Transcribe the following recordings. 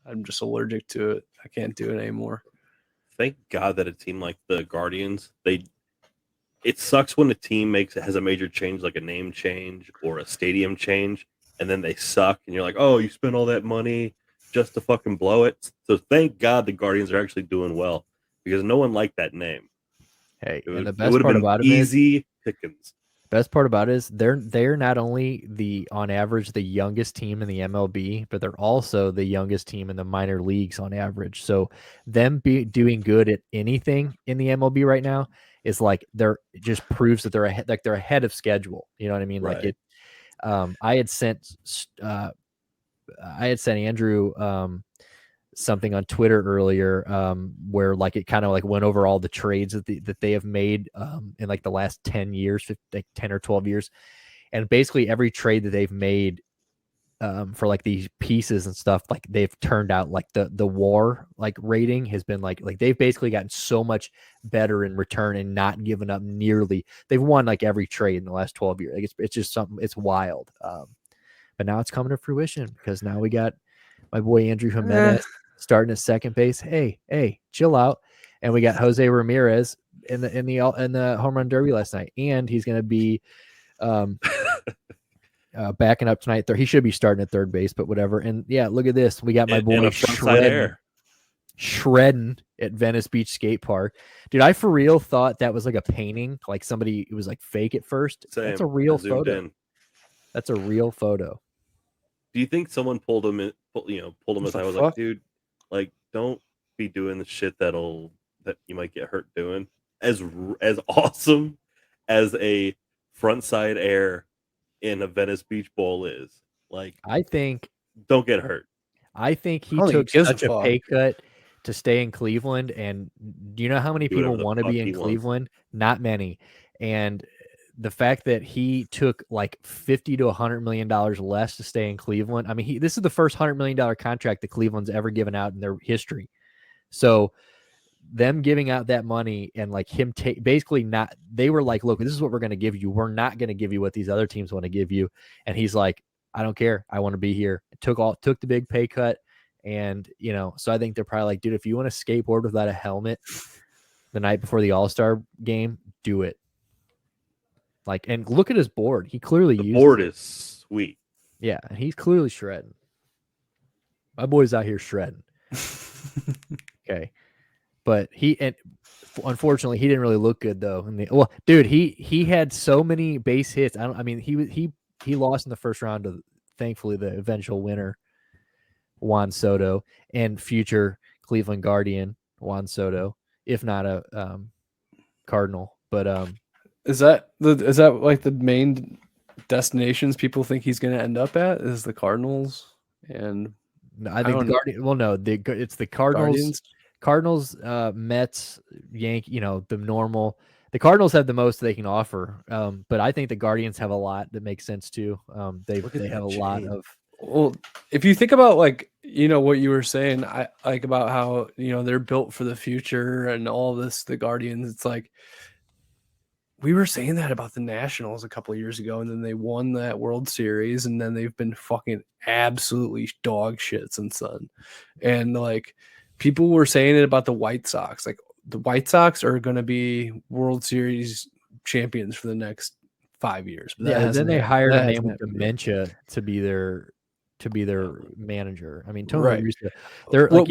I'm just allergic to it. I can't do it anymore. Thank God that a team like the Guardians, it sucks when a team has a major change, like a name change or a stadium change, and then they suck, and you're like, oh, you spent all that money just to fucking blow it. So thank God the Guardians are actually doing well, because no one liked that name. Hey, It and the would best have part been about it easy pickings. best part about it is they're not only on average the youngest team in the MLB, but they're also the youngest team in the minor leagues on average. So them doing good at anything in the MLB right now is like it just proves that they're ahead, like they're ahead of schedule. You know what I mean? Right. Like it. I had sent Andrew something on Twitter earlier where like it kind of like went over all the trades that they have made in like the last 10 years, like 10 or 12 years. And basically every trade that they've made for like these pieces and stuff, like they've turned out like the WAR like rating has been like they've basically gotten so much better in return and not given up nearly. They've won like every trade in the last 12 years. Like it's just something, it's wild. But now it's coming to fruition because now we got my boy Andrew Jimenez starting at second base. Hey, chill out. And we got Jose Ramirez in the home run derby last night, and he's going to be backing up tonight. He should be starting at third base, but whatever. And yeah, look at this. We got my boy shredding at Venice Beach Skate Park. Dude, I for real thought that was like a painting, like somebody, it was like fake at first. Same. That's a real photo. That's a real photo. Do you think someone pulled him aside? I was like, dude, like, don't be doing the shit that you might get hurt doing. As awesome as a front side air in a Venice Beach Bowl is, like, I think don't get hurt. I think he took such a pay cut to stay in Cleveland, and do you know how many people want to be in Cleveland? Not many. And the fact that he took like $50 to $100 million less to stay in Cleveland. I mean, this is the first $100 million contract that Cleveland's ever given out in their history. So them giving out that money and like him basically not, they were like, look, this is what we're going to give you. We're not going to give you what these other teams want to give you. And he's like, I don't care. I want to be here. Took the big pay cut. And, so I think they're probably like, dude, if you want to skateboard without a helmet the night before the All-Star game, do it. Like, and look at his board. He clearly used the board is sweet. Yeah, and he's clearly shredding. My boy's out here shredding. Okay, but unfortunately he didn't really look good though. Dude, he had so many base hits. He lost in the first round to thankfully the eventual winner, Juan Soto, and future Cleveland Guardian Juan Soto, if not a Cardinal, but Is that like the main destinations people think he's going to end up at? Is the Cardinals and I think the Guardian. Well, no, it's the Cardinals. Cardinals, Mets, Yankee. The normal. The Cardinals have the most they can offer, but I think the Guardians have a lot that makes sense too. They have a lot of. Well, if you think about like what you were saying, I like about how they're built for the future and all this. The Guardians, it's like. We were saying that about the Nationals a couple of years ago, and then they won that World Series, and then they've been fucking absolutely dog shit since then. And like people were saying it about the White Sox. Like the White Sox are going to be World Series champions for the next 5 years. But then they hired a man with dementia to be their manager. I mean, Tony Russo. They're like,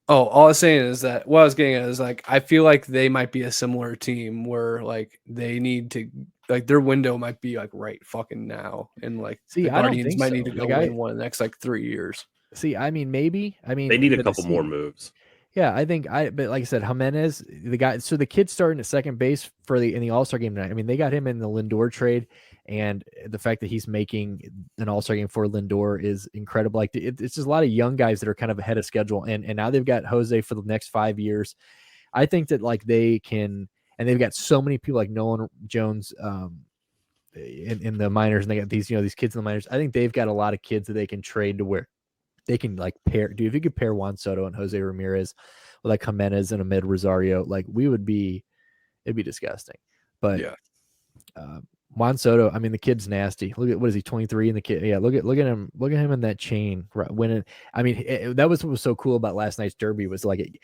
Oh, all I was saying is that what I was getting at is like I feel like they might be a similar team where like they need to like their window might be like right fucking now, and like the Guardians might need to go win one in the next like 3 years. See, I mean, maybe. I mean, they need a couple more moves. Yeah, but like I said, Jimenez, the guy. So the kid's starting at second base in the All-Star game tonight. I mean, they got him in the Lindor trade, and the fact that he's making an All-Star game for Lindor is incredible. Like it's just a lot of young guys that are kind of ahead of schedule, and now they've got Jose for the next 5 years. I think that like they can, and they've got so many people like Nolan Jones in the minors, and they got these these kids in the minors. I think they've got a lot of kids that they can trade to where they can like pair. Dude, if you could pair Juan Soto and Jose Ramirez with like Jimenez and Ahmed Rosario, like it'd be disgusting. But Juan Soto, I mean, the kid's nasty. Look at, what is he, 23? And the kid, yeah, look at him in that chain winning. I mean, that was what was so cool about last night's Derby was like,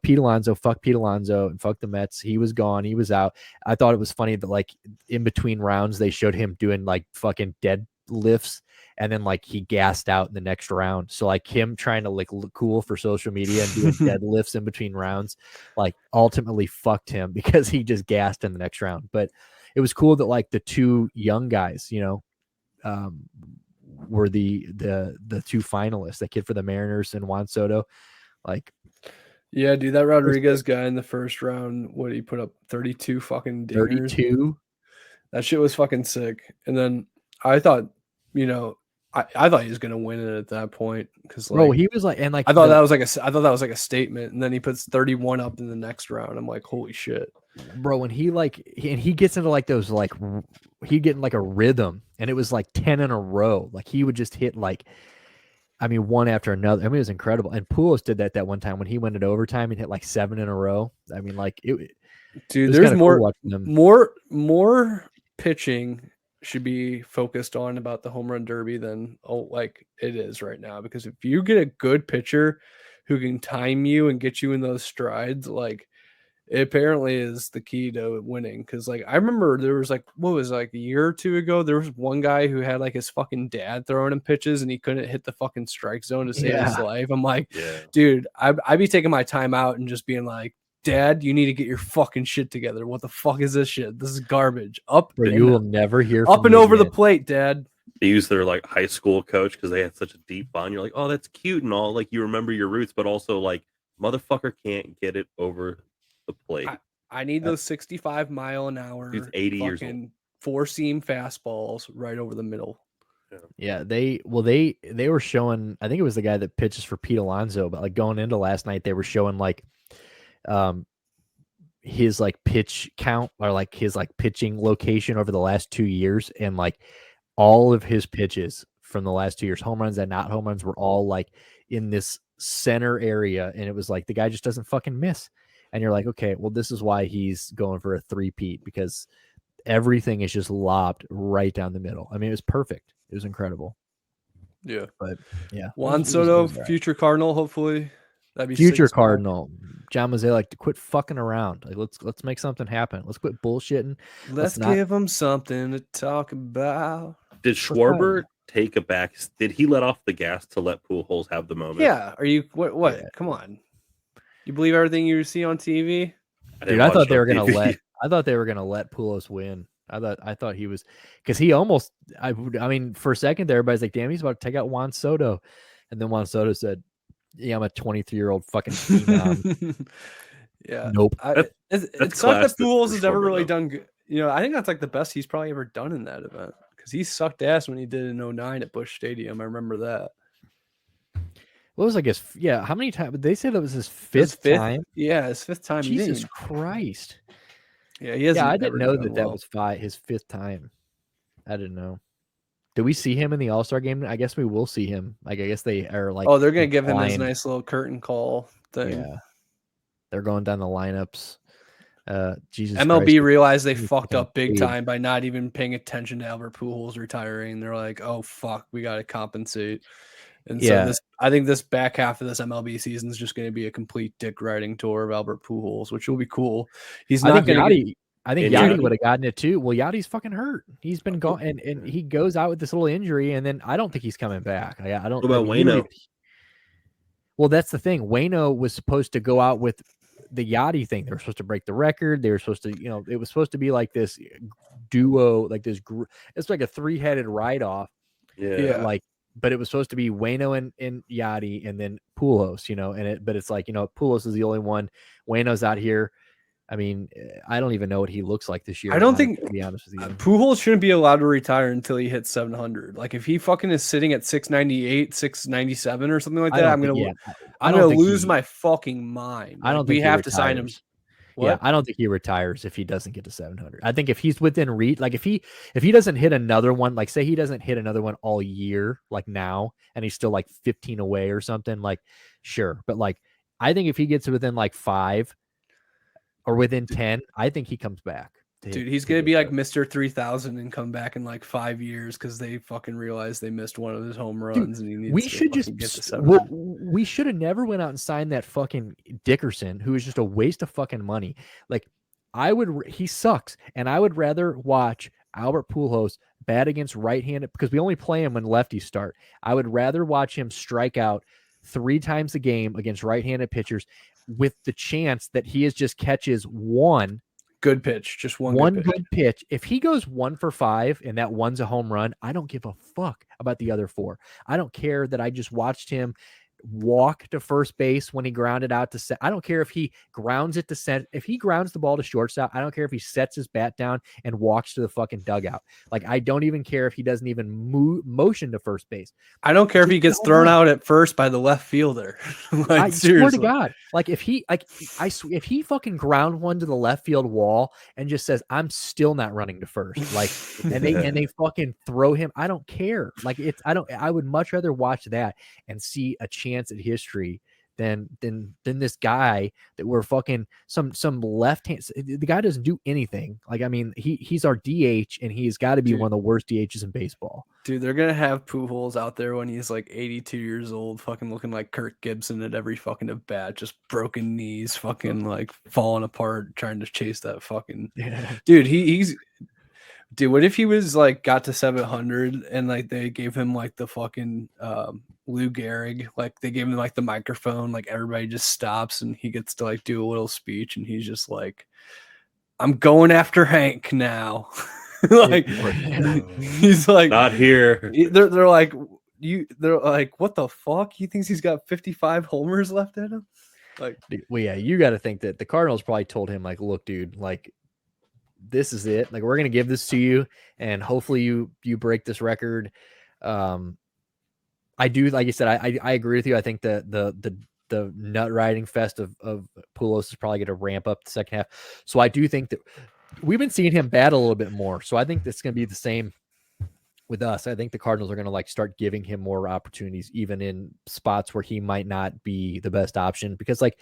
Pete Alonso, fuck Pete Alonso and fuck the Mets. He was gone. He was out. I thought it was funny that like in between rounds, they showed him doing like fucking dead lifts. And then like he gassed out in the next round. So like him trying to like look cool for social media and doing deadlifts in between rounds, like ultimately fucked him because he just gassed in the next round. But it was cool that like the two young guys, were the two finalists, that kid for the Mariners and Juan Soto. Like, yeah, dude, that Rodriguez guy in the first round, what did he put up? 32 fucking dingers. 32. That shit was fucking sick. And then I thought, I thought he was gonna win it at that point because like, bro, he was like, and like I thought that was like a statement, and then he puts 31 up in the next round. I'm like, holy shit, bro. When he gets into like those like he'd get in like a rhythm, and it was like 10 in a row. Like he would just hit like, I mean, one after another. I mean, it was incredible. And Pujols did that one time when he went into overtime and hit like 7 in a row. I mean, like dude, there's more pitching should be focused on about the home run derby than like it is right now, because if you get a good pitcher who can time you and get you in those strides, like it apparently is the key to winning. Because like I remember there was like, what was like a year or two ago, there was one guy who had like his fucking dad throwing him pitches and he couldn't hit the fucking strike zone to save his life. I'm like, dude, I'd be taking my time out and just being like, Dad, you need to get your fucking shit together. What the fuck is this shit? This is garbage. You will never hear up and over the plate, Dad. They use their like high school coach because they had such a deep bond. You're like, oh, that's cute and all. Like you remember your roots, but also like motherfucker can't get it over the plate. I need those 65 mile an hour. He's 80 years old. 4-seam fastballs right over the middle. Yeah, they were showing. I think it was the guy that pitches for Pete Alonso, but like going into last night, they were showing like his like pitch count or like his like pitching location over the last 2 years, and like all of his pitches from the last 2 years, home runs and not home runs, were all like in this center area, and it was like the guy just doesn't fucking miss. And you're like, okay, well, this is why he's going for a 3-peat, because everything is just lobbed right down the middle. I mean, it was perfect. It was incredible. Yeah, but yeah, Juan Soto, future Cardinal, hopefully. That'd be future Cardinal. John Mozeliak, like, to quit fucking around. Like, let's make something happen. Let's quit bullshitting. Let's give them something to talk about. Did Schwarber take a back? Did he let off the gas to let Pujols have the moment? Yeah. Are you what? Yeah. Come on. You believe everything you see on TV? Dude, I thought they were gonna let. I thought they were gonna let Pujols win. I thought he was, because he almost. I mean, for a second there, everybody's like, "Damn, he's about to take out Juan Soto," and then Juan Soto said, "Yeah, I'm a 23-year-old fucking phenom." Yeah, nope. It's not that Pujols has ever really done good. I think that's like the best he's probably ever done in that event, because he sucked ass when he did in 09 at Busch Stadium. I remember that. What was, I guess, yeah, how many times? They said that was his fifth time? Yeah, his fifth time. Jesus Christ. Yeah, he has. Yeah, I didn't know that was his fifth time. I didn't know. Did we see him in the All-Star game? I guess we will see him. Like, I guess they are like. Oh, they're going to give him his nice little curtain call thing. Yeah. They're going down the lineups. Jesus MLB Christ. realized they fucked up big time by not even paying attention to Albert Pujols retiring. They're like, oh, fuck, we got to compensate. And so I think this back half of this MLB season is just going to be a complete dick riding tour of Albert Pujols, which will be cool. He's not going to. I think Yachty would have gotten it too. Well, Yachty's fucking hurt. He's been gone, and he goes out with this little injury, and then I don't think he's coming back. I don't. What about Waino? Well, that's the thing. Waino was supposed to go out with the Yachty thing. They were supposed to break the record. They were supposed to, it was supposed to be like this duo, like this. It's like a 3-headed ride-off. Yeah. But it was supposed to be Waino and Yachty, and then Pujols, but it's like, Pujols is the only one. Waino's out here. I mean, I don't even know what he looks like this year. I don't think, to be honest with you, Pujols shouldn't be allowed to retire until he hits 700. Like, if he fucking is sitting at 698, 697 or something like that, I'm gonna lose my fucking mind. I don't think we have to sign him. What? Yeah, I don't think he retires if he doesn't get to 700. I think if he's within reach, like if he doesn't hit another one, like say he doesn't hit another one all year, like now, and he's still like 15 away or something, like sure. But like, I think if he gets within like 5 or within 10, I think he comes back. Dude, he's going to be like Mr. 3000 and come back in like 5 years because they fucking realized they missed one of his home runs. Dude, and he needs we should just get the we should have never went out and signed that fucking Dickerson, who is just a waste of fucking money. Like, he sucks, and I would rather watch Albert Pujols bat against right-handed, because we only play him when lefties start. I would rather watch him strike out 3 times a game against right-handed pitchers with the chance that he just catches one good pitch, just one good pitch. If he goes 1 for 5 and that one's a home run, I don't give a fuck about the other 4. I don't care that I just watched him walk to first base when he grounded out to set. I don't care if he grounds it to set. If he grounds the ball to shortstop, I don't care if he sets his bat down and walks to the fucking dugout. Like, I don't even care if he doesn't even motion to first base. I don't care if he gets thrown out at first by the left fielder. Like, I swear to God, like if he fucking ground one to the left field wall and just says, "I'm still not running to first," like, and they fucking throw him. I don't care. Like, I would much rather watch that and see a chance at history than this guy that we're fucking some left hand. The guy doesn't do anything. Like, I mean, he's our DH, and he's got to be one of the worst DHs in baseball. Dude, they're gonna have Pujols out there when he's like 82 years old, fucking looking like Kirk Gibson at every fucking at bat, just broken knees, fucking like falling apart, trying to chase that fucking dude. He's dude. What if he was like got to 700 and like they gave him like the fucking Lou Gehrig, like they gave him like the microphone, like everybody just stops and he gets to like do a little speech and he's just like, "I'm going after Hank now." Like, he's like, "Not here." They're like, they're like, "What the fuck? He thinks he's got 55 homers left in him?" Like, well, yeah, you got to think that the Cardinals probably told him, like, "Look, dude, like, this is it. Like, we're gonna give this to you, and hopefully you break this record." I do, like you said, I agree with you. I think the nut riding fest of Pujols is probably going to ramp up the second half. So I do think that we've been seeing him bat a little bit more. So I think that's going to be the same with us. I think the Cardinals are going to like start giving him more opportunities, even in spots where he might not be the best option, because like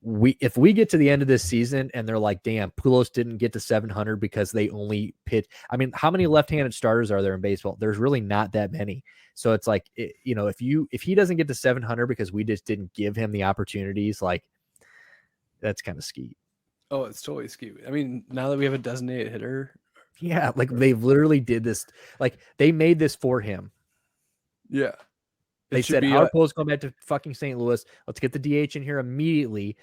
if we get to the end of this season and they're like, "Damn, Pujols didn't get to 700 because they only pitch." I mean, how many left-handed starters are there in baseball? There's really not that many. So it's like, if he doesn't get to 700 because we just didn't give him the opportunities, like, that's kind of skeet. Oh, it's totally skeet. I mean, now that we have a designated hitter. Yeah, like they literally did this. Like, they made this for him. Yeah. They said, "Our Pujols going back to fucking St. Louis. Let's get the DH in here immediately."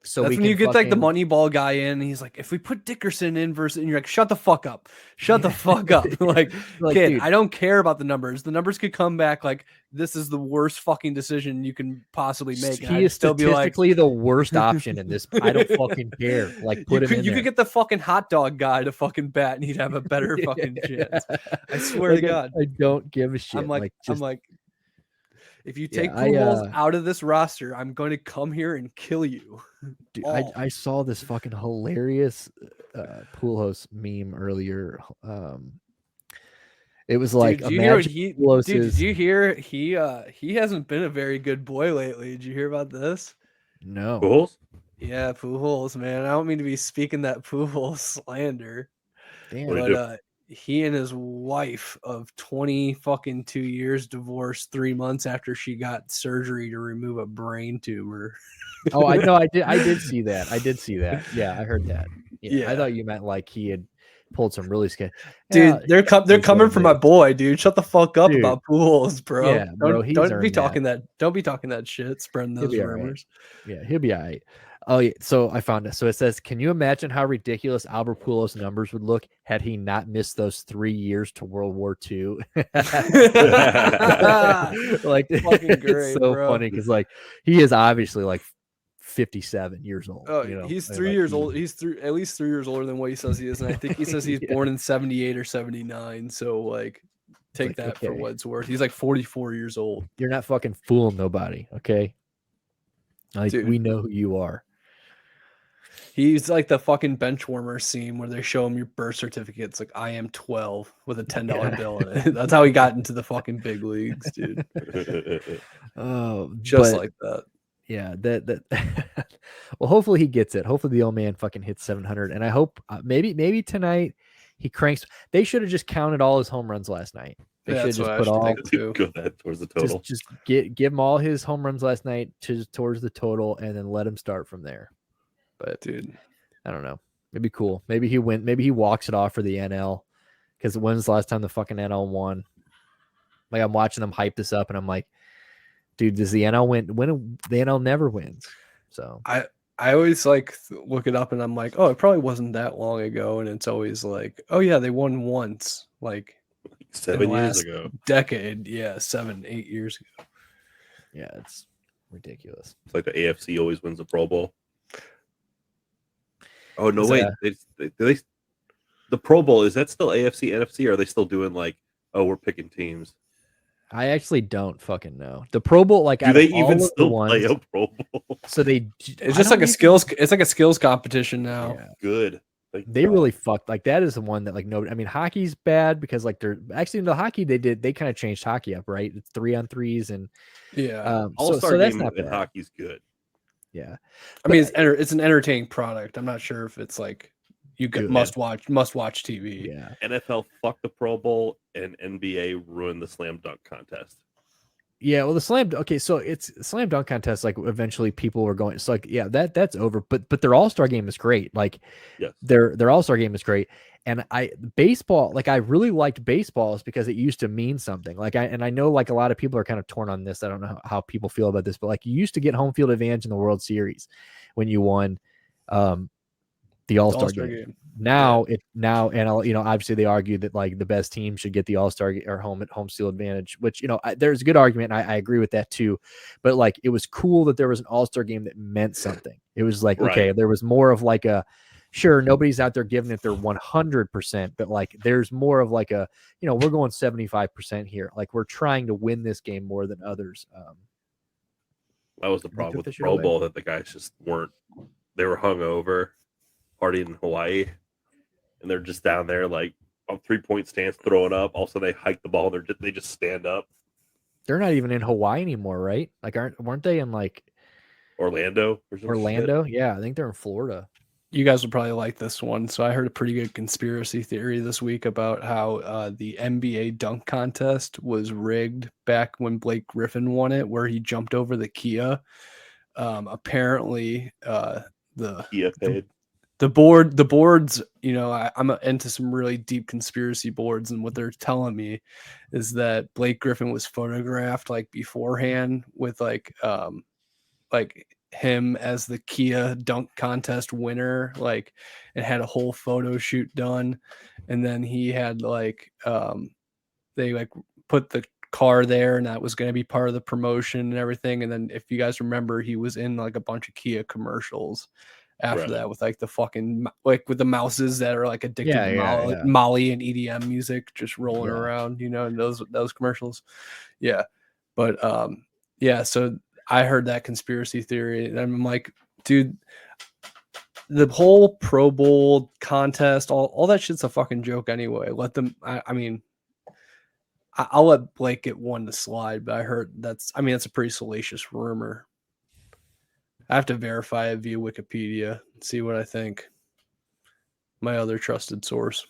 So that's when you get like the Moneyball guy in, and he's like, "If we put Dickerson in versus," and you're like, "Shut the fuck up, shut the fuck up." Like, kid, dude, I don't care about the numbers. The numbers could come back like this is the worst fucking decision you can possibly make. He is statistically the worst option in this. I don't fucking care. Like, put him in. You could get the fucking hot dog guy to fucking bat, and he'd have a better fucking chance. I swear to God, I don't give a shit. I'm like. If you take Pujols out of this roster, I'm going to come here and kill you. Dude, I saw this fucking hilarious Pujols meme earlier. It was like, did you hear he hasn't been a very good boy lately? Did you hear about this? No. Pujols? Yeah, Pujols, man. I don't mean to be speaking that Pujols slander. Damn. But he and his wife of 22 years divorced 3 months after she got surgery to remove a brain tumor. Oh, I know. I did see that. Yeah, I heard that. Yeah. I thought you meant like he had pulled some really scary. Dude, they're coming for my boy, dude. Shut the fuck up about Pujols, bro. Yeah, don't be talking that. Don't be talking that shit. Spreading those rumors. Right. Yeah, he'll be all right. Oh, yeah. So I found it. So it says, "Can you imagine how ridiculous Albert Pujols' numbers would look had he not missed those 3 years to World War II?" Like, fucking great, it's so funny because like he is obviously like 57 years old. Oh, he's 3 years old. He's at least 3 years older than what he says he is, and I think he says he's born in 78 or 79. So like, take that for what it's worth. He's like 44 years old. You're not fucking fooling nobody, okay? Like, dude, we know who you are. He's like the fucking bench warmer scene where they show him your birth certificate. It's like, "I am 12" with a $10 bill in it. That's how he got into the fucking big leagues, dude. Oh, just like that. Yeah, that well, hopefully he gets it. Hopefully the old man fucking hits 700, and I hope maybe tonight he cranks. They should have just counted all his home runs last night. They should just put all towards the total. Just give him all his home runs last night towards the total, and then let him start from there. But dude, I don't know. It'd be cool. Maybe he win. Maybe he walks it off for the NL. Because when's the last time the fucking NL won? Like I'm watching them hype this up, and I'm like, dude, does the NL win? When the NL never wins. So I always like look it up, and I'm like, oh, it probably wasn't that long ago, and it's always like, oh yeah, they won once, like 7 years ago, decade, yeah, 7-8 years ago. Yeah, it's ridiculous. It's like the AFC always wins the Pro Bowl. Oh no, wait, the Pro Bowl, is that still AFC, NFC, or are they still doing like, oh, we're picking teams? I actually don't fucking know. The Pro Bowl, like, do they even still play a Pro Bowl? So it's just like a skills. It's like a skills competition now. Yeah. Good. They really fucked. Like that is the one that like nobody. I mean, hockey's bad because like they're actually in the hockey they kind of changed hockey up, right? It's 3-on-3s and yeah. All-Star game in hockey's good. Yeah, I mean it's an entertaining product. I'm not sure if it's like you must watch TV. Yeah, NFL fucked the Pro Bowl and NBA ruined the slam dunk contest. Yeah, well, so it's slam dunk contest. Like eventually, people were going. It's like, yeah, that's over. But their All-Star game is great. Like, yes, their All-Star game is great. And baseball, like I really liked baseballs because it used to mean something. Like I know like a lot of people are kind of torn on this. I don't know how people feel about this, but like you used to get home field advantage in the World Series when you won the All-Star game. Now, obviously they argue that like the best team should get the All-Star or home field advantage, which, there's a good argument. And I agree with that too. But like, it was cool that there was an All-Star game that meant something. It was like, okay, there was more of like a, sure, nobody's out there giving it their 100%, but like, there's more of like a, we're going 75% here. Like we're trying to win this game more than others. That was the problem with the Pro Bowl, that the guys just they were hungover, partying in Hawaii, and they're just down there like on 3-point stance throwing up. Also, they hike the ball and they just stand up. They're not even in Hawaii anymore, right? Like, weren't they in like Orlando? Orlando, yeah, I think they're in Florida. You guys will probably like this one. So I heard a pretty good conspiracy theory this week about how the NBA dunk contest was rigged back when Blake Griffin won it, where he jumped over the Kia. Apparently, the Kia paid. The boards, I'm into some really deep conspiracy boards, and what they're telling me is that Blake Griffin was photographed like beforehand with like him as the Kia dunk contest winner, like, and had a whole photo shoot done, and then he had like they like put the car there, and that was going to be part of the promotion and everything. And then if you guys remember, he was in like a bunch of Kia commercials after that with like the fucking like with the mouses that are like addicted to Molly and EDM music just rolling around, in those commercials. Yeah. But so I heard that conspiracy theory, and I'm like, dude, the whole Pro Bowl contest, all that shit's a fucking joke anyway. Let them. I mean, I'll let Blake get one to slide, but I heard that's a pretty salacious rumor. I have to verify it via Wikipedia and see what I think. My other trusted source.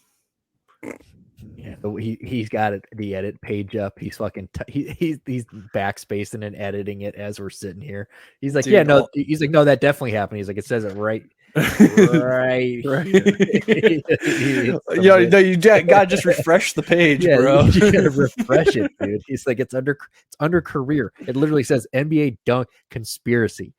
Yeah, he's got the edit page up. He's fucking he's backspacing and editing it as we're sitting here. He's like, dude, he's like, no, that definitely happened. He's like, it says it right. right. You gotta just refresh the page, bro. You gotta refresh it, dude. He's like, it's under career. It literally says NBA dunk conspiracy.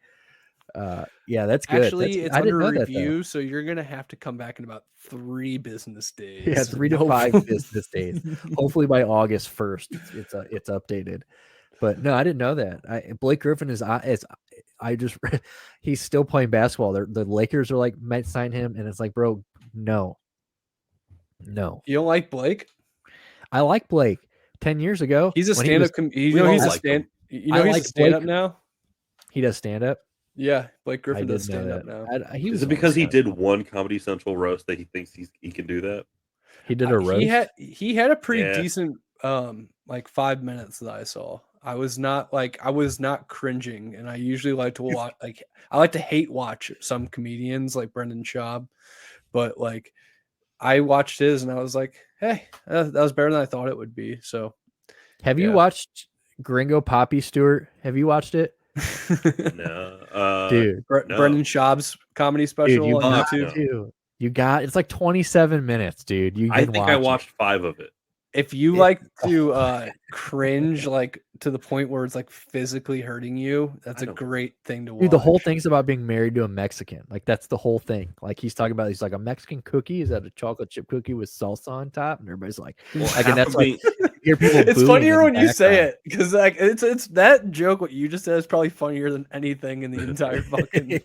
That's good. Actually, it's under review, so you're gonna have to come back in about 3 business days. Yeah, 3 to 5 business days. Hopefully by August 1st, it's updated. But no, I didn't know that. Blake Griffin he's still playing basketball. The Lakers are like, might sign him, and it's like, bro, no. You don't like Blake? I like Blake. 10 years ago, he's a stand-up. He's a stand-up now. He does stand-up. Yeah, Blake Griffin does stand up now. Is it because he did one Comedy Central roast that he thinks he can do that? He did a roast. He had a pretty decent like 5 minutes that I saw. I was not cringing, and I usually like to watch I like to hate watch some comedians like Brendan Schaub, but like I watched his and I was like, hey, that was better than I thought it would be. So, have you watched Gringo Poppy Stewart? Have you watched it? No, dude. No. Brendan Schaub's comedy special dude, on YouTube. You got it's like 27 minutes, dude. I think I watched 5 of it. If you like to cringe like to the point where it's like physically hurting you, that's a great thing to watch. Dude, the whole thing's about being married to a Mexican. Like that's the whole thing. Like he's talking about, he's like, a Mexican cookie, is that a chocolate chip cookie with salsa on top? And everybody's like, and that's like, hear people. It's funnier when you say it, because like it's that joke. What you just said is probably funnier than anything in the entire fucking.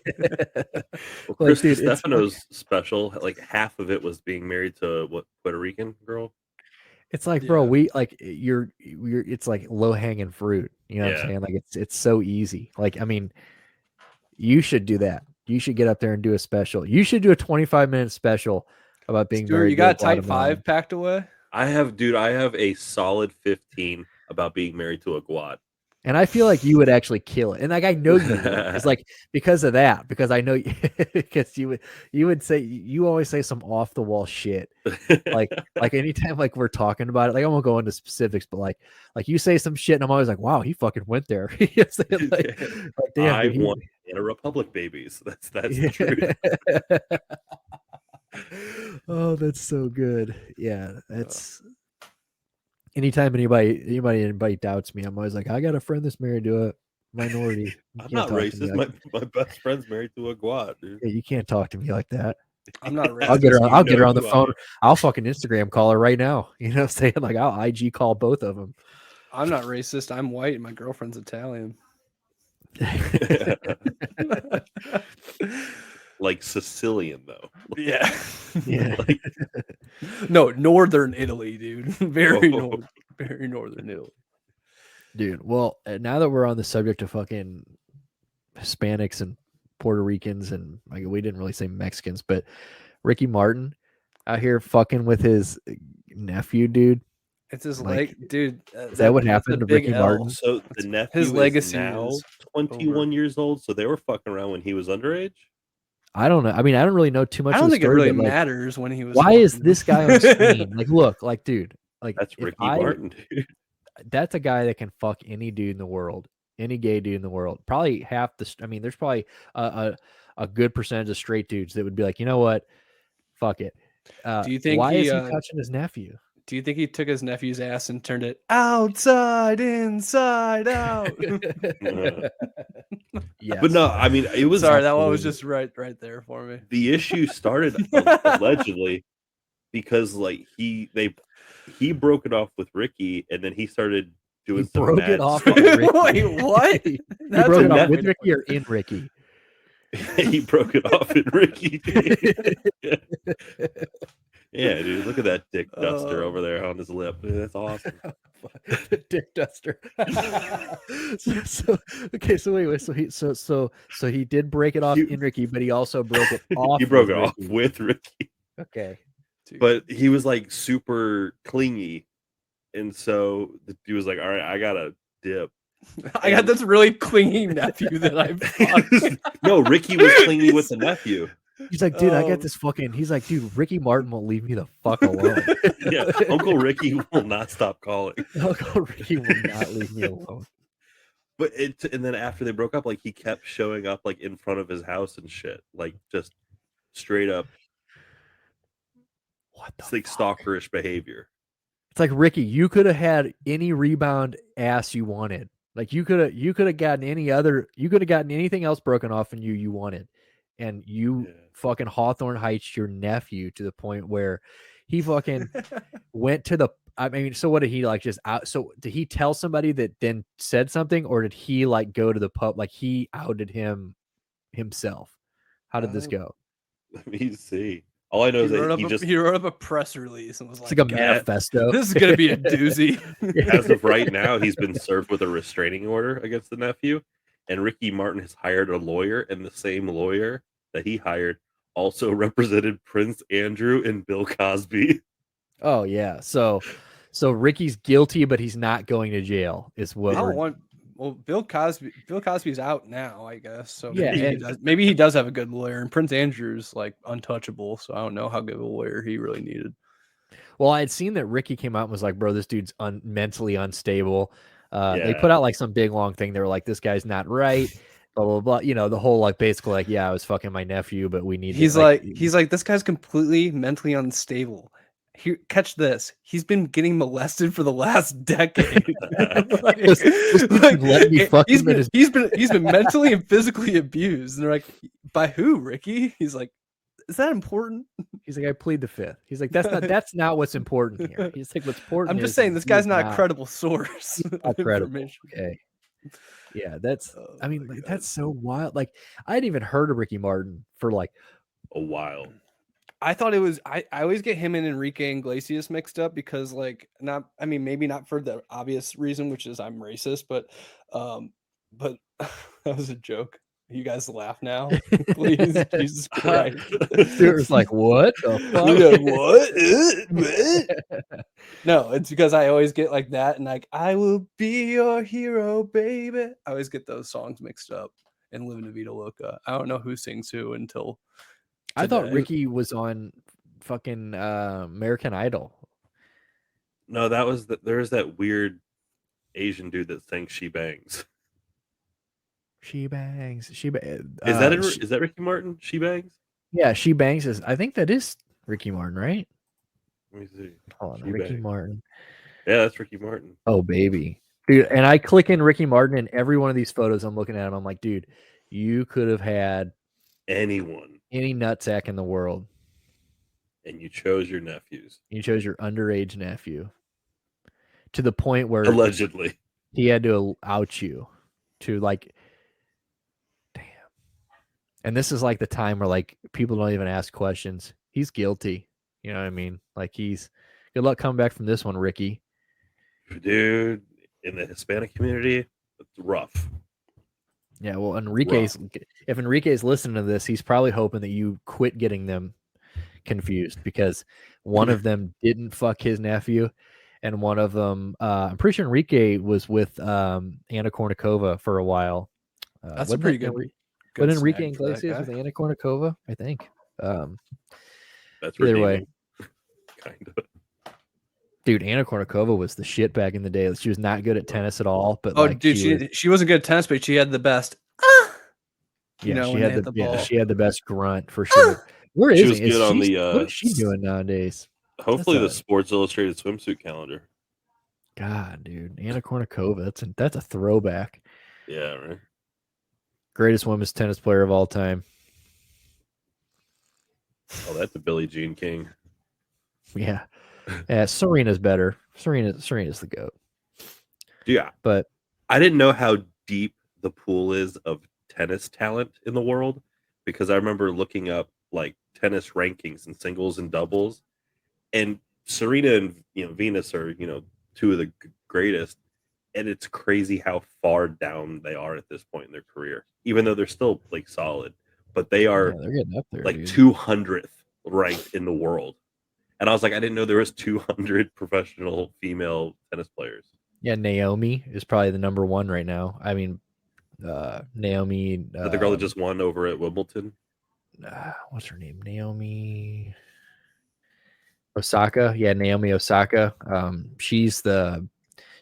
Chris Stefano's special, like half of it was being married to what, Puerto Rican girl. It's like, bro, we like you're it's like low hanging fruit. You know what I'm saying? Like it's so easy. Like, I mean, you should do that. You should get up there and do a special. You should do a 25-minute special about being married. You got type 5 packed away? I have a solid 15 about being married to a Guat. And I feel like you would actually kill it. And like I know you would. It's like because of that, because I know because you would say, you always say some off the wall shit. Like anytime like we're talking about it, like I won't go into specifics, but like you say some shit and I'm always like, wow, he fucking went there. like, damn, I want a Republic babies. That's the truth. Oh, that's so good. Yeah, that's anytime anybody doubts me, I'm always like, I got a friend that's married to a minority. I'm not racist. Like my best friend's married to a Guat, dude. Yeah, you can't talk to me like that. I'm not racist. I'll get her on the phone. I'll fucking Instagram call her right now. You know, saying like I'll IG call both of them. I'm not racist. I'm white and my girlfriend's Italian. Like Sicilian though. Yeah. Like, no, northern Italy, dude. Very northern Italy. Dude, well, now that we're on the subject of fucking Hispanics and Puerto Ricans, and like we didn't really say Mexicans, but Ricky Martin out here fucking with his nephew, dude. It's his dude. Is that what happened to Ricky Martin? So the nephew his legacy is now 21 years old. So they were fucking around when he was underage. I don't know. I mean, I don't really know too much. I don't think story, it really matters when he was. Why is this guy on screen? Like, look, like, dude, like that's Ricky Martin, dude. That's a guy that can fuck any dude in the world, any gay dude in the world. Probably half the. I mean, there's probably a good percentage of straight dudes that would be like, you know what, fuck it. Do you think why is he touching his nephew? Do you think he took his nephew's ass and turned it outside, inside out? Yes. But no, I mean, it was. Sorry, that one was just right there for me. The issue started allegedly because like he broke it off with Ricky, and then he started doing some broke it off stuff. with Ricky. Wait, what? He broke it off with Ricky or in Ricky? He broke it off in Ricky. Yeah, dude, look at that dick duster over there on his lip. Dude, that's awesome. Dick duster. So he did break it off in Ricky, but he also broke it off. He broke it off with Ricky. Okay. But he was like super clingy, and so the dude was like, "All right, I gotta dip." I got this really clingy nephew that I fucked. No, Ricky was clingy with the nephew. He's like, dude, I got this fucking. He's like, dude, Ricky Martin won't leave me the fuck alone. Yeah, Uncle Ricky will not stop calling. Uncle Ricky will not leave me alone. But and then after they broke up, like he kept showing up like in front of his house and shit, like just straight up. What the? It's like stalkerish behavior. It's like, Ricky, you could have had any rebound ass you wanted. Like you could have gotten anything else broken off in you wanted. And you fucking Hawthorne Heights your nephew to the point where he fucking went to the. I mean, so what did he like just out? So did he tell somebody that then said something, or did he like go to the pub? Like he outed himself. How did this go? Let me see. All I know is that he wrote up a press release and was like, it's like a manifesto. This is gonna be a doozy. As of right now, he's been served with a restraining order against the nephew. And Ricky Martin has hired a lawyer, and the same lawyer that he hired also represented Prince Andrew and Bill Cosby. Oh yeah, so So Ricky's guilty, but he's not going to jail. Is what I don't want. Well, Bill Cosby's out now, I guess. So yeah, maybe he does have a good lawyer. And Prince Andrew's like untouchable, so I don't know how good of a lawyer he really needed. Well, I had seen that Ricky came out and was like, "Bro, this dude's mentally unstable." They put out like some big long thing. They were like, "This guy's not right." Blah blah blah. You know, the whole like basically like, "Yeah, I was fucking my nephew, but we need." He's like, this guy's completely mentally unstable. Here, catch this. He's been getting molested for the last decade. He's been mentally and physically abused. And they're like, by who, Ricky? He's like, is that important? He's like, I plead the fifth. He's like, that's not what's important here. He's like, what's important. I'm just saying this guy's not a credible source. Not credible. Okay. Yeah, that's. I mean, like, that's so wild. Like, I hadn't even heard of Ricky Martin for like a while. I thought it was. I always get him and Enrique Iglesias mixed up because, like, maybe not for the obvious reason, which is I'm racist, but that was a joke. You guys laugh now, please. Jesus Christ. Stuart's like, what the fuck? What? No, it's because I always get like that, and like, I will be your hero, baby. I always get those songs mixed up and Living La Vida Loca. I don't know who sings who until today. I thought Ricky was on fucking American Idol. No, that was there's that weird Asian dude that sang She Bangs. She Bangs. Is that Ricky Martin? She Bangs? Yeah, She Bangs is. I think that is Ricky Martin, right? Let me see. Hold on, Ricky Martin. Yeah, that's Ricky Martin. Oh, baby. Dude, and I click in Ricky Martin and every one of these photos I'm looking at him, I'm like, dude, you could have had any nutsack in the world. And you chose your nephews. You chose your underage nephew. To the point where allegedly he had to out you to like, damn. And this is like the time where like people don't even ask questions. He's guilty. You know what I mean? Like good luck coming back from this one, Ricky. Dude, in the Hispanic community, it's rough. Yeah, well, if Enrique's listening to this, he's probably hoping that you quit getting them confused because one of them didn't fuck his nephew, and one of them, I'm pretty sure Enrique was with Anna Kournikova for a while. That's a pretty good. But Enrique Iglesias with Anna Kournikova, I think. That's either way, kind of. Dude, Anna Kournikova was the shit back in the day. She was not good at tennis at all. But she wasn't good at tennis, but she had the best. She had the best grunt for sure. Where is she? What is she doing nowadays? Hopefully, the Sports Illustrated swimsuit calendar. God, dude, Anna Kournikova. That's a throwback. Yeah, right. Greatest women's tennis player of all time. Oh, that's a Billie Jean King. Yeah. Yeah, Serena's better. Serena's the GOAT. Yeah. But I didn't know how deep the pool is of tennis talent in the world because I remember looking up like tennis rankings and singles and doubles, and Serena and Venus are two of the greatest, and it's crazy how far down they are at this point in their career, even though they're still like solid, but they're getting up there, like 200th ranked in the world. And I was like, I didn't know there was 200 professional female tennis players. Yeah, Naomi is probably the number one right now. I mean, Naomi. The girl that just won over at Wimbledon. What's her name? Naomi Osaka. Yeah, Naomi Osaka. She's the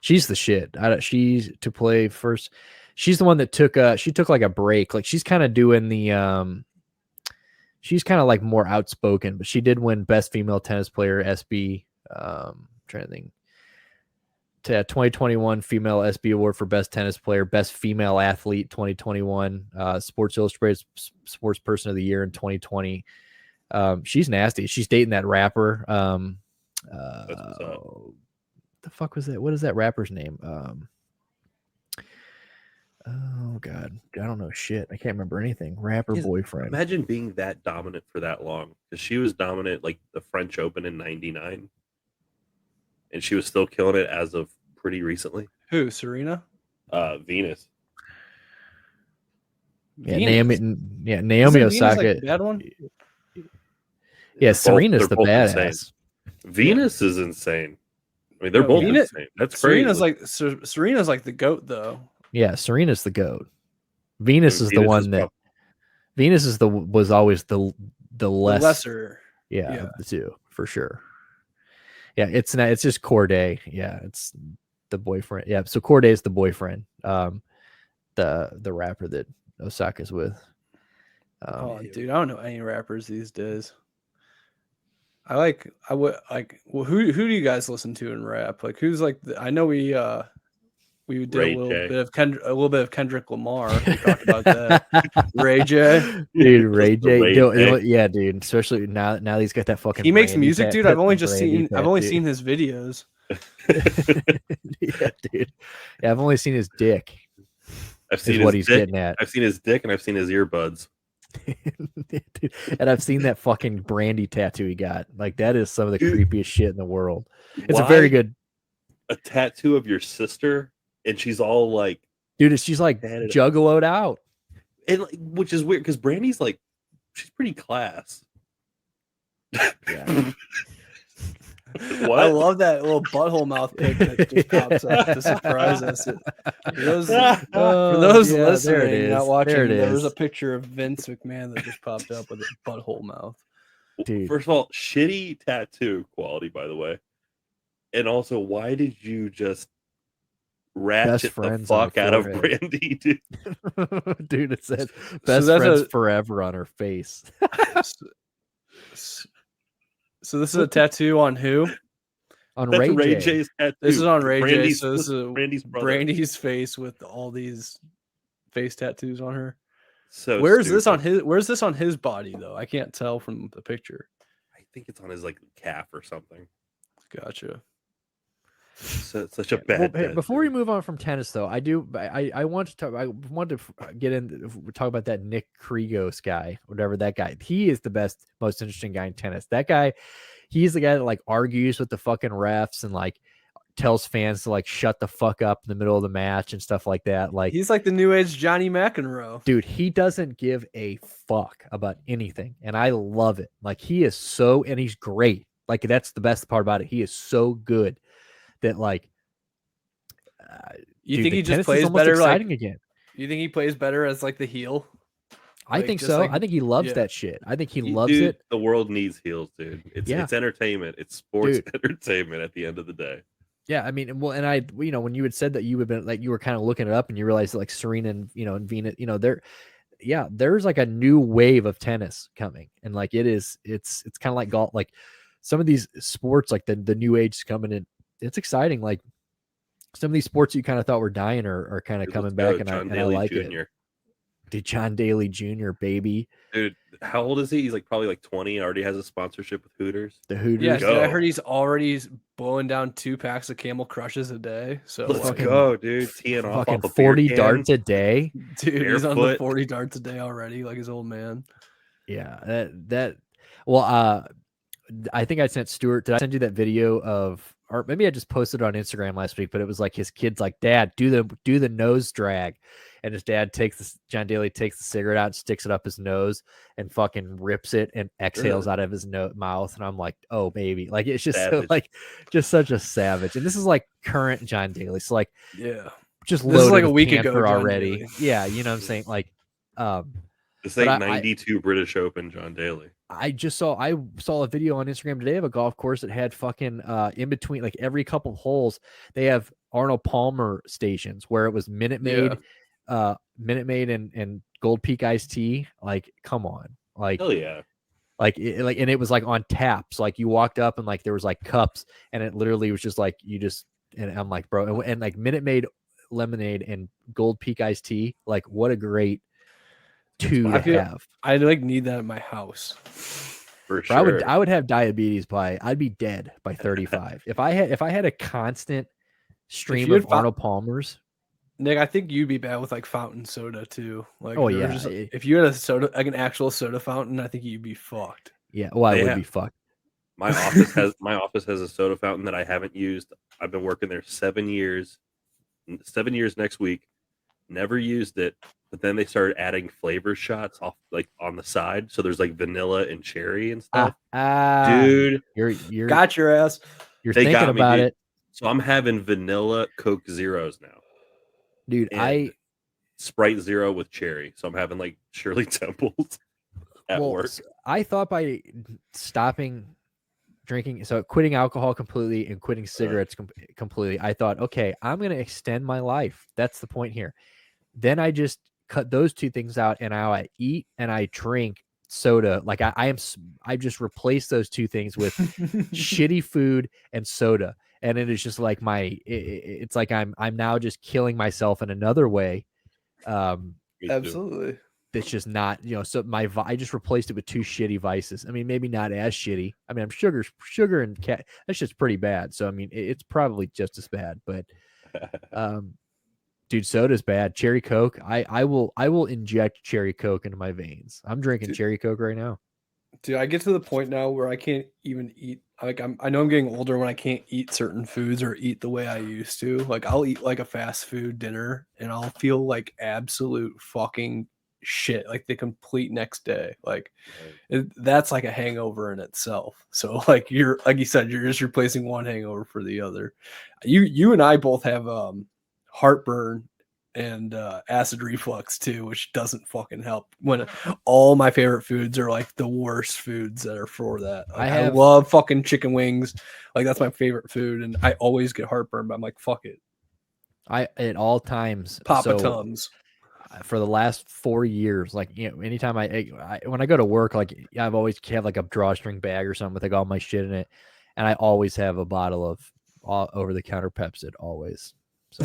shit. She's to play first. She's the one that took like a break. Like she's kind of doing the she's kind of like more outspoken, but she did win Best Female Tennis Player SB. Trying to think. 2021 Female SB Award for Best Tennis Player, Best Female Athlete 2021, Sports Illustrated Sports Person of the Year in 2020. She's nasty. She's dating that rapper. The fuck was that? What is that rapper's name? Oh God, I don't know shit. I can't remember anything. Rapper boyfriend. Imagine being that dominant for that long, because she was dominant like the French Open in '99, and she was still killing it as of pretty recently. Who? Serena? Venus. Yeah, Naomi Osaka. Like the bad one? Yeah, Serena's the badass. Venus is insane. I mean, they're both insane. That's crazy. Serena's like the GOAT, though. Yeah, Serena's the GOAT. Venus is the one that Venus was always the lesser. Yeah, of the two, for sure. Yeah, it's just Corday. Yeah, it's the boyfriend. Yeah, so Corday is the boyfriend. The rapper that Osaka's with. Dude, I don't know any rappers these days. Well, who do you guys listen to in rap? Like, who's like I know we did a little bit of Kendrick Lamar. We talked about that. Ray J, dude, Ray J, yeah, dude. Especially now he's got that fucking. He makes music, dude. I've only seen his videos. Yeah, dude. Yeah, I've only seen his dick. I've seen what he's getting at. I've seen his dick and I've seen his earbuds. Dude, and I've seen that fucking brandy tattoo he got. Like, that is some of the creepiest shit in the world. It's a very good. A tattoo of your sister, and she's all like, dude, she's like juggaloed out, and which is weird because Brandy's like, she's pretty class. Yeah. What? I love that little butthole mouth pic that just pops up to surprise us. For those listening, not watching, there was a picture of Vince McMahon that just popped up with a butthole mouth. Dude. First of all, shitty tattoo quality, by the way. And also, why did you just ratchet the fuck out of Brandy, dude? Dude, it says best friends forever on her face. So this is a tattoo on who? On Ray J's tattoo. This is on Ray J. So this is Brandy's face with all these face tattoos on her. So where's this on his body though? I can't tell from the picture. I think it's on his like calf or something. Gotcha. So such a bad. Well, before we move on from tennis, though, I want to talk. I wanted to get in. Talk about that Nick Kyrgios guy, whatever that guy. He is the best, most interesting guy in tennis. That guy, he's the guy that like argues with the fucking refs and like tells fans to like shut the fuck up in the middle of the match and stuff like that. Like, he's like the new age Johnny McEnroe, dude. He doesn't give a fuck about anything, and I love it. Like, he is so, and he's great. Like, that's the best part about it. He is so good. That like, you think he just plays better? Exciting again. You think he plays better as like the heel? I think so. I think he loves that shit. I think he loves it. The world needs heels, dude. It's entertainment. It's sports entertainment at the end of the day. Yeah, I mean, well, and when you had said that you had been like, you were kind of looking it up and you realized that like Serena and and Venus, there's like a new wave of tennis coming, and like it's kind of like golf, like some of these sports, like the new age is coming in. It's exciting. Like some of these sports you kind of thought were dying are kind of coming back, and I like Jr. it. Dude, John Daly Jr., baby. Dude, how old is he? He's like probably like 20. Already has a sponsorship with Hooters. The Hooters. Yeah, dude, I heard he's already blowing down 2 packs of Camel Crushes a day. So let's go, dude. Teeing off fucking 40 darts a day. Dude, barefoot. He's on the 40 darts a day already, like his old man. Yeah, well, I think I sent Stuart. Did I send you that video of, or maybe I just posted it on Instagram last week? But it was like his kid's like, "Dad, do the nose drag," and his dad John Daly takes the cigarette out and sticks it up his nose and fucking rips it and exhales out of his mouth. And I'm like, "Oh baby," like it's just savage. Just such a savage. And this is like current John Daly. So like, yeah, just this is like a week ago already. Daly. Yeah, you know what I'm saying? Like, this ain't 92 British Open John Daly. I saw a video on Instagram today of a golf course that had fucking in between, like every couple of holes, they have Arnold Palmer stations where it was Minute Maid and Gold Peak iced tea. Like, come on, like, hell yeah, and it was like on taps. Like, you walked up and like there was like cups, and it literally was just like and I'm like, bro, and like Minute Maid lemonade and Gold Peak iced tea. Like, what a great to have. I like need that in my house for sure. I would have diabetes I'd be dead by 35 if I had a constant stream of Arnold Palmer's. Nick, I think you'd be bad with like fountain soda too. Like, oh yeah, if you had a soda, like an actual soda fountain, I think you'd be fucked. Yeah, well, I would be fucked. My office has a soda fountain that I haven't used. I've been working there 7 years. 7 years next week. Never used it. But then they started adding flavor shots off like on the side. So there's like vanilla and cherry and stuff. Dude, you're got your ass. You're thinking about it. So I'm having vanilla Coke Zeros now. Dude, and Sprite Zero with cherry. So I'm having like Shirley Temples at work. I thought by stopping drinking, so quitting alcohol completely and quitting cigarettes completely, I thought, okay, I'm going to extend my life. That's the point here. Then I just cut those two things out, and I eat and I drink soda. Like I just replaced those two things with shitty food and soda. And it is just like it's like I'm now just killing myself in another way. Absolutely. It's just not, so I just replaced it with two shitty vices. I mean, maybe not as shitty. I mean, I'm sugar and cat. That's just pretty bad. So, I mean, it's probably just as bad, but, dude, soda's bad. Cherry Coke. I will inject cherry Coke into my veins. I'm drinking cherry Coke right now. Dude, I get to the point now where I can't even eat. Like I know I'm getting older when I can't eat certain foods or eat the way I used to. Like I'll eat like a fast food dinner and I'll feel like absolute fucking shit, like the complete next day. Like that's like a hangover in itself. So like you said, you're just replacing one hangover for the other. You and I both have heartburn and acid reflux too, which doesn't fucking help when all my favorite foods are like the worst foods that are for that. Like, I love fucking chicken wings. Like that's my favorite food. And I always get heartburn, but I'm like, fuck it. At all times, Papa Tums. For the last 4 years, like, anytime when I go to work, like I've always have like a drawstring bag or something with like all my shit in it. And I always have a bottle of over the counter Pepsi always. So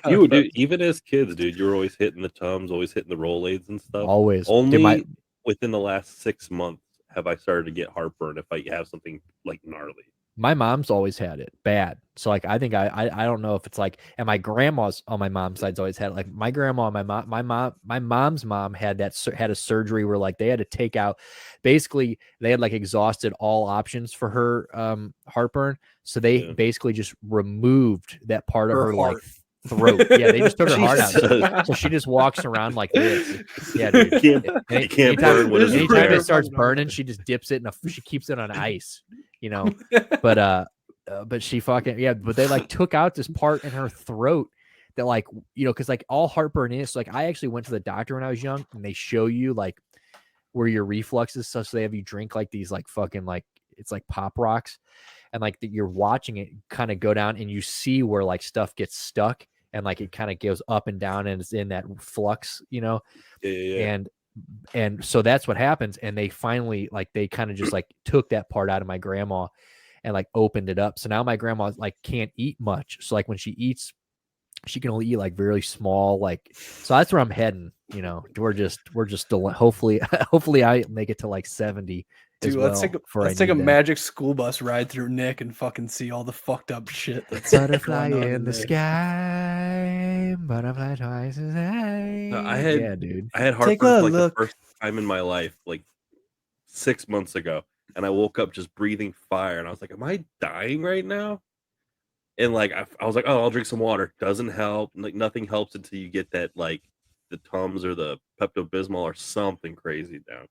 dude, even as kids, dude, you were always hitting the Tums, always hitting the Rolaids and stuff. Always. Only within the last 6 months have I started to get heartburn if I have something like gnarly. My mom's always had it bad. So like I think I don't know if it's like, and my grandma's on my mom's side's always had it. Like my grandma and my mom's mom had a surgery where like they had to take out, basically they had like exhausted all options for her heartburn. So they basically just removed that part of her like throat. Yeah, they just took her heart out. So she just walks around like this. Yeah, dude. You can't burn what is anytime it starts burning, she just dips it she keeps it on ice. But she fucking but they like took out this part in her throat that like, because like all heartburn is like, I actually went to the doctor when I was young and they show you like where your reflux is, so they have you drink like these like fucking like it's like pop rocks, and like you're watching it kind of go down and you see where like stuff gets stuck and like it kind of goes up and down and it's in that flux, and so that's what happens. And they finally like they kind of just like took that part out of my grandma and like opened it up. So now my grandma like can't eat much. So like when she eats, she can only eat like very small, like, so that's where I'm heading. We're just still hopefully I make it to like 70. Dude, let's take a magic school bus ride through Nick and fucking see all the fucked up shit that's butterfly in the sky, butterfly twice as high. No, I had heartburn like the first time in my life, like 6 months ago. And I woke up just breathing fire, and I was like, "Am I dying right now?" And like I was like, "Oh, I'll drink some water." Doesn't help. Like nothing helps until you get that like the Tums or the Pepto-Bismol or something crazy down.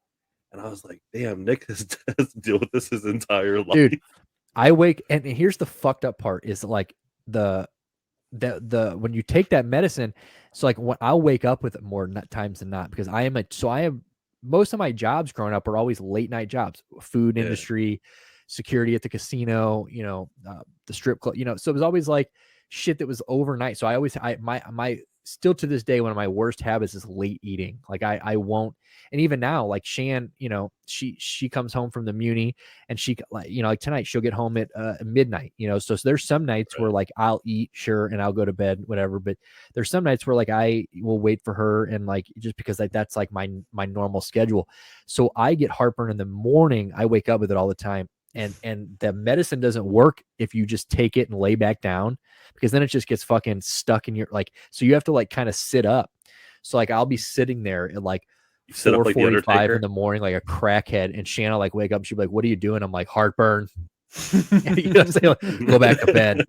And I was like, "Damn, Nick has to deal with this his entire life." Dude, I wake, and here's the fucked up part is like the when you take that medicine, so like when I'll wake up with it more times than not, because I am most of my jobs growing up are always late night jobs, food industry, security at the casino, the strip club, so it was always like shit that was overnight. So I always, my still to this day, one of my worst habits is late eating. Like I won't, and even now, like Shan, she comes home from the Muni and she like tonight she'll get home at midnight, so there's some nights where like I'll eat, sure, and I'll go to bed, whatever, but there's some nights where like I will wait for her, and like just because like that's like my normal schedule. So I get heartburn in the morning. I wake up with it all the time. And the medicine doesn't work if you just take it and lay back down, because then it just gets fucking stuck in your like, so you have to like kind of sit up. So like I'll be sitting there at like 4:45 in the morning like a crackhead, and Shanna like wake up, she'd be like, "What are you doing?" I'm like, "Heartburn." Go back to bed.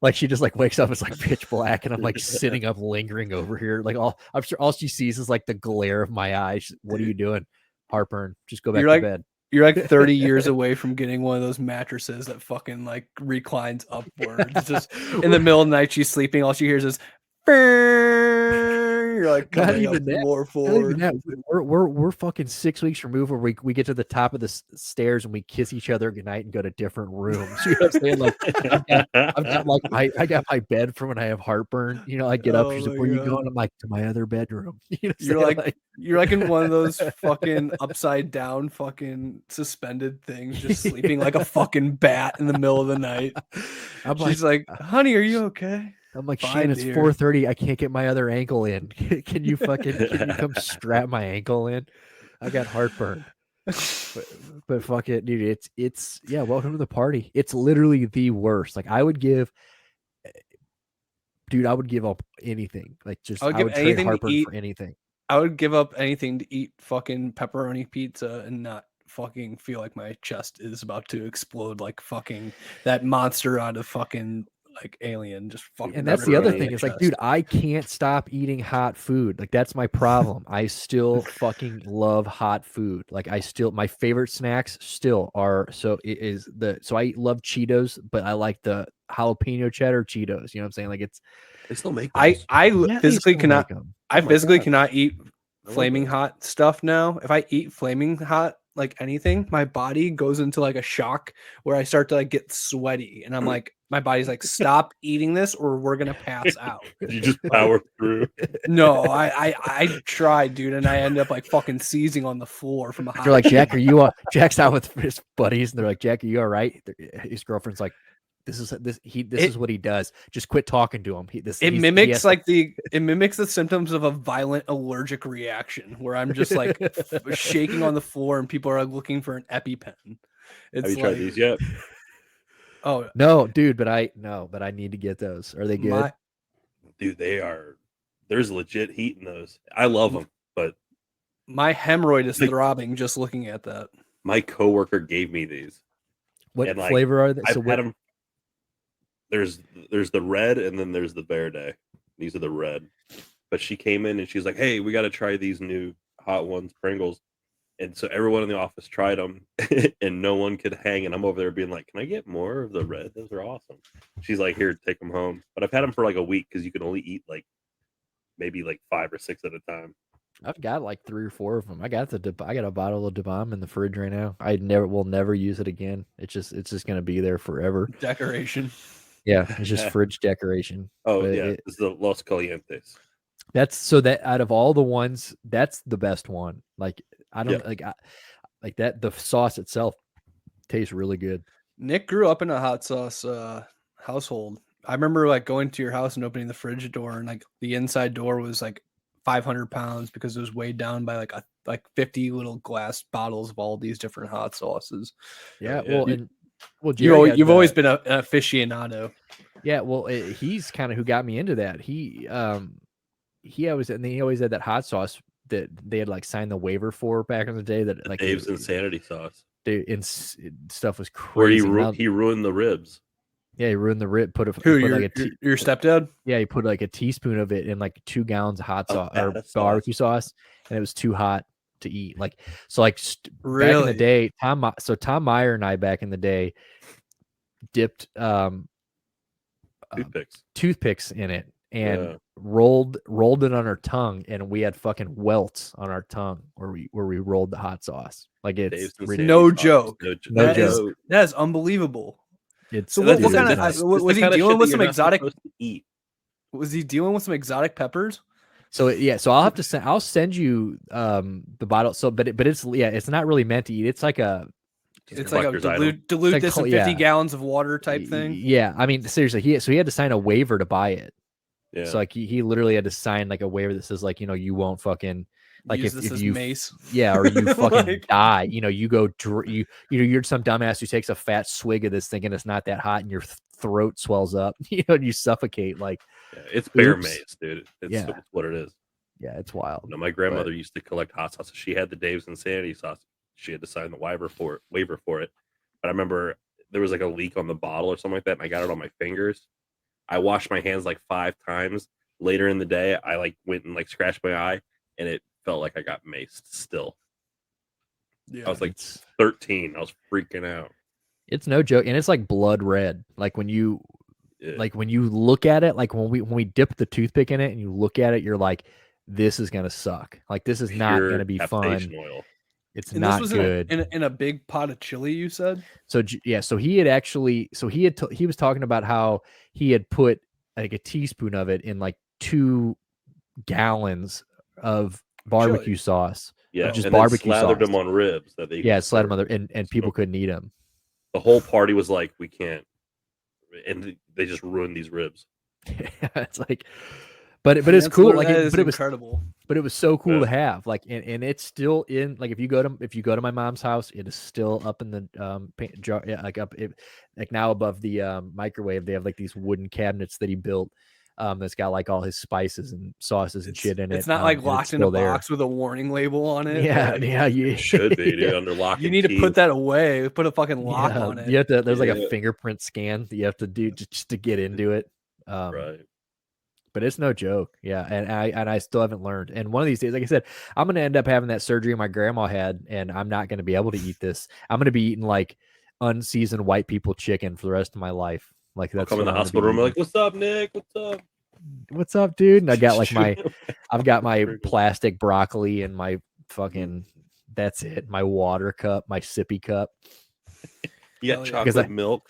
Like she just like wakes up, it's like pitch black, and I'm like sitting up lingering over here. Like I'm sure all she sees is like the glare of my eyes. "What are you doing?" "Heartburn." "Just go back to bed." You're like 30 years away from getting one of those mattresses that fucking like reclines upwards. It's just in the middle of the night, she's sleeping. All she hears is, you're like coming up more forward. We're fucking 6 weeks removed where we get to the top of the stairs and we kiss each other goodnight and go to different rooms. You know what I'm saying? Like I got my bed from when I have heartburn. You know, I get up. She's like, "Where are you going?" I'm like, "To my other bedroom." You know, you're like in one of those fucking upside down fucking suspended things, just sleeping like a fucking bat in the middle of the night. She's like, "Honey, are you okay?" I'm like, "Shan, it's 4:30. I can't get my other ankle in. Can you come strap my ankle in? I got heartburn." But fuck it, dude. It's yeah. Welcome to the party. It's literally the worst. Like I would give up anything. Like just I would trade heartburn for anything. I would give up anything to eat fucking pepperoni pizza and not fucking feel like my chest is about to explode like fucking that monster out of fucking like Alien. Just fucking. And that's the other thing. It's like, dude, I can't stop eating hot food. Like that's my problem. I still fucking love hot food. Like my favorite snacks still are. So I love Cheetos, but I like the jalapeno cheddar Cheetos. You know what I'm saying? Like they still make those. I physically cannot. I physically cannot eat flaming hot stuff now. If I eat flaming hot like anything, my body goes into like a shock where I start to like get sweaty, and I'm like, my body's like, stop eating this or we're gonna pass out. You just power through. No, I tried, dude, and I ended up like fucking seizing on the floor from a hot. They're like, Jack, are you? Jack's out with his buddies, and they're like, Jack, are you all right? His girlfriend's like, this is what he does. Just quit talking to him. It mimics the symptoms of a violent allergic reaction where I'm just like shaking on the floor and people are looking for an EpiPen. Have you tried these yet? Oh no, dude, but I need to get those. Are they good? Dude, they are. There's legit heat in those. I love them, but my hemorrhoid is throbbing just looking at that. My coworker gave me these. What flavor are they? I've had them. There's the red and then there's the Verde. These are the red. But she came in and she's like, "Hey, we got to try these new hot ones, Pringles." And so everyone in the office tried them and no one could hang. And I'm over there being like, "Can I get more of the red? Those are awesome." She's like, "Here, take them home." But I've had them for like a week because you can only eat like maybe like 5 or 6 at a time. I've got like 3 or 4 of them. I got a bottle of DeBomb in the fridge right now. Will never use it again. It's just gonna be there forever. Decoration. Yeah, it's just fridge decoration. Oh, but yeah, it's the Los Calientes. That's so that out of all the ones, that's the best one. Like I don't like that. The sauce itself tastes really good. Nick grew up in a hot sauce household. I remember like going to your house and opening the fridge door, and like the inside door was like 500 pounds because it was weighed down by like 50 little glass bottles of all these different hot sauces. Yeah, you've always been an aficionado. Yeah, well, he's kind of who got me into that. He always had that hot sauce that they had like signed the waiver for back in the day. That like Dave's Insanity sauce. Dude, and stuff was crazy. Where he ruined the ribs. Yeah, he ruined the rib. Your stepdad? Yeah, he put like a teaspoon of it in like 2 gallons of hot sauce or barbecue sauce, and it was too hot to eat. Like so, like really? Back in the day, Tom Meyer and I back in the day dipped toothpicks in it and rolled it on our tongue, and we had fucking welts on our tongue where we rolled the hot sauce. Like it's no joke. That is unbelievable. So what kind of was he dealing with some exotic? Was he dealing with some exotic peppers? So I'll send you the bottle. So but it's not really meant to eat. It's like a dilute this in 50 gallons of water type thing. Yeah, I mean seriously, he had to sign a waiver to buy it. Yeah. So like he literally had to sign like a waiver that says like, you know, you won't fucking like use if you mace. Yeah, or you fucking die. You know, you go you're some dumbass who takes a fat swig of this thinking it's not that hot and your throat swells up. You know, and you suffocate. Like it's bear mace, dude. It's what it is. Yeah, it's wild. You know, my grandmother used to collect hot sauce. She had the Dave's Insanity sauce. She had to sign the waiver for it. But I remember there was like a leak on the bottle or something like that, and I got it on my fingers. I washed my hands like 5 times. Later in the day, I like went and like scratched my eye, and it felt like I got maced still. I was like 13. I was freaking out. It's no joke, and it's like blood red. Like when you look at it, like when we dip the toothpick in it and you look at it, you're like, this is gonna suck. Like this is not gonna be fun. Oil. It's and not this was good. In a big pot of chili, you said. So yeah, so he was talking about how he had put like a teaspoon of it in like 2 gallons of barbecue chili. Sauce. Yeah, just and barbecue slathered sauce. them on ribs that they slathered them on and people couldn't eat them. The whole party was like, we can't, and they just ruined these ribs. It's like, but it's cool. Like, but it was incredible. But it was so cool to have. Like, and it's still in. Like, if you go to my mom's house, it is still up in the jar. Yeah, like like now above the microwave, they have like these wooden cabinets that he built. That's got like all his spices and sauces and shit in it. It's not like locked in a box with a warning label on it. Yeah, you should be, dude, under lock. You need to put that away. Put a fucking lock on it. You have to. There's like a fingerprint scan that you have to do just to get into it. Right. But it's no joke. Yeah, and I still haven't learned. And one of these days, like I said, I'm gonna end up having that surgery my grandma had, and I'm not gonna be able to eat this. I'm gonna be eating like unseasoned white people chicken for the rest of my life. Like that's come in the hospital room, like, what's up, Nick? What's up, dude? And I got like I've got my plastic broccoli and my fucking, that's it. My water cup, my sippy cup. You got chocolate milk.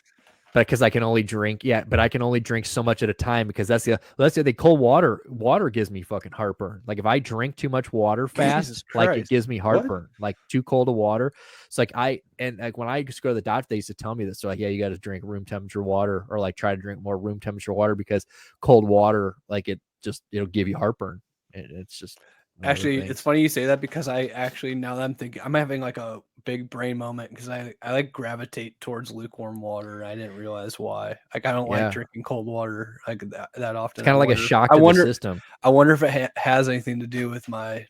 Because I can only drink, but I can only drink so much at a time because that's the thing. Cold water gives me fucking heartburn. Like if I drink too much water fast, like it gives me heartburn. What? Like too cold of water. It's like when I used to go to the doctor, they used to tell me this. So like, yeah, you got to drink room temperature water or like try to drink more room temperature water because cold water, like it'll give you heartburn. It's just. Actually, it's funny you say that because I actually, now that I'm thinking, I'm having like a big brain moment because I like gravitate towards lukewarm water. I didn't realize why. Like I don't like drinking cold water like that often. It's kind of like a shock to the system. I wonder if it has anything to do with my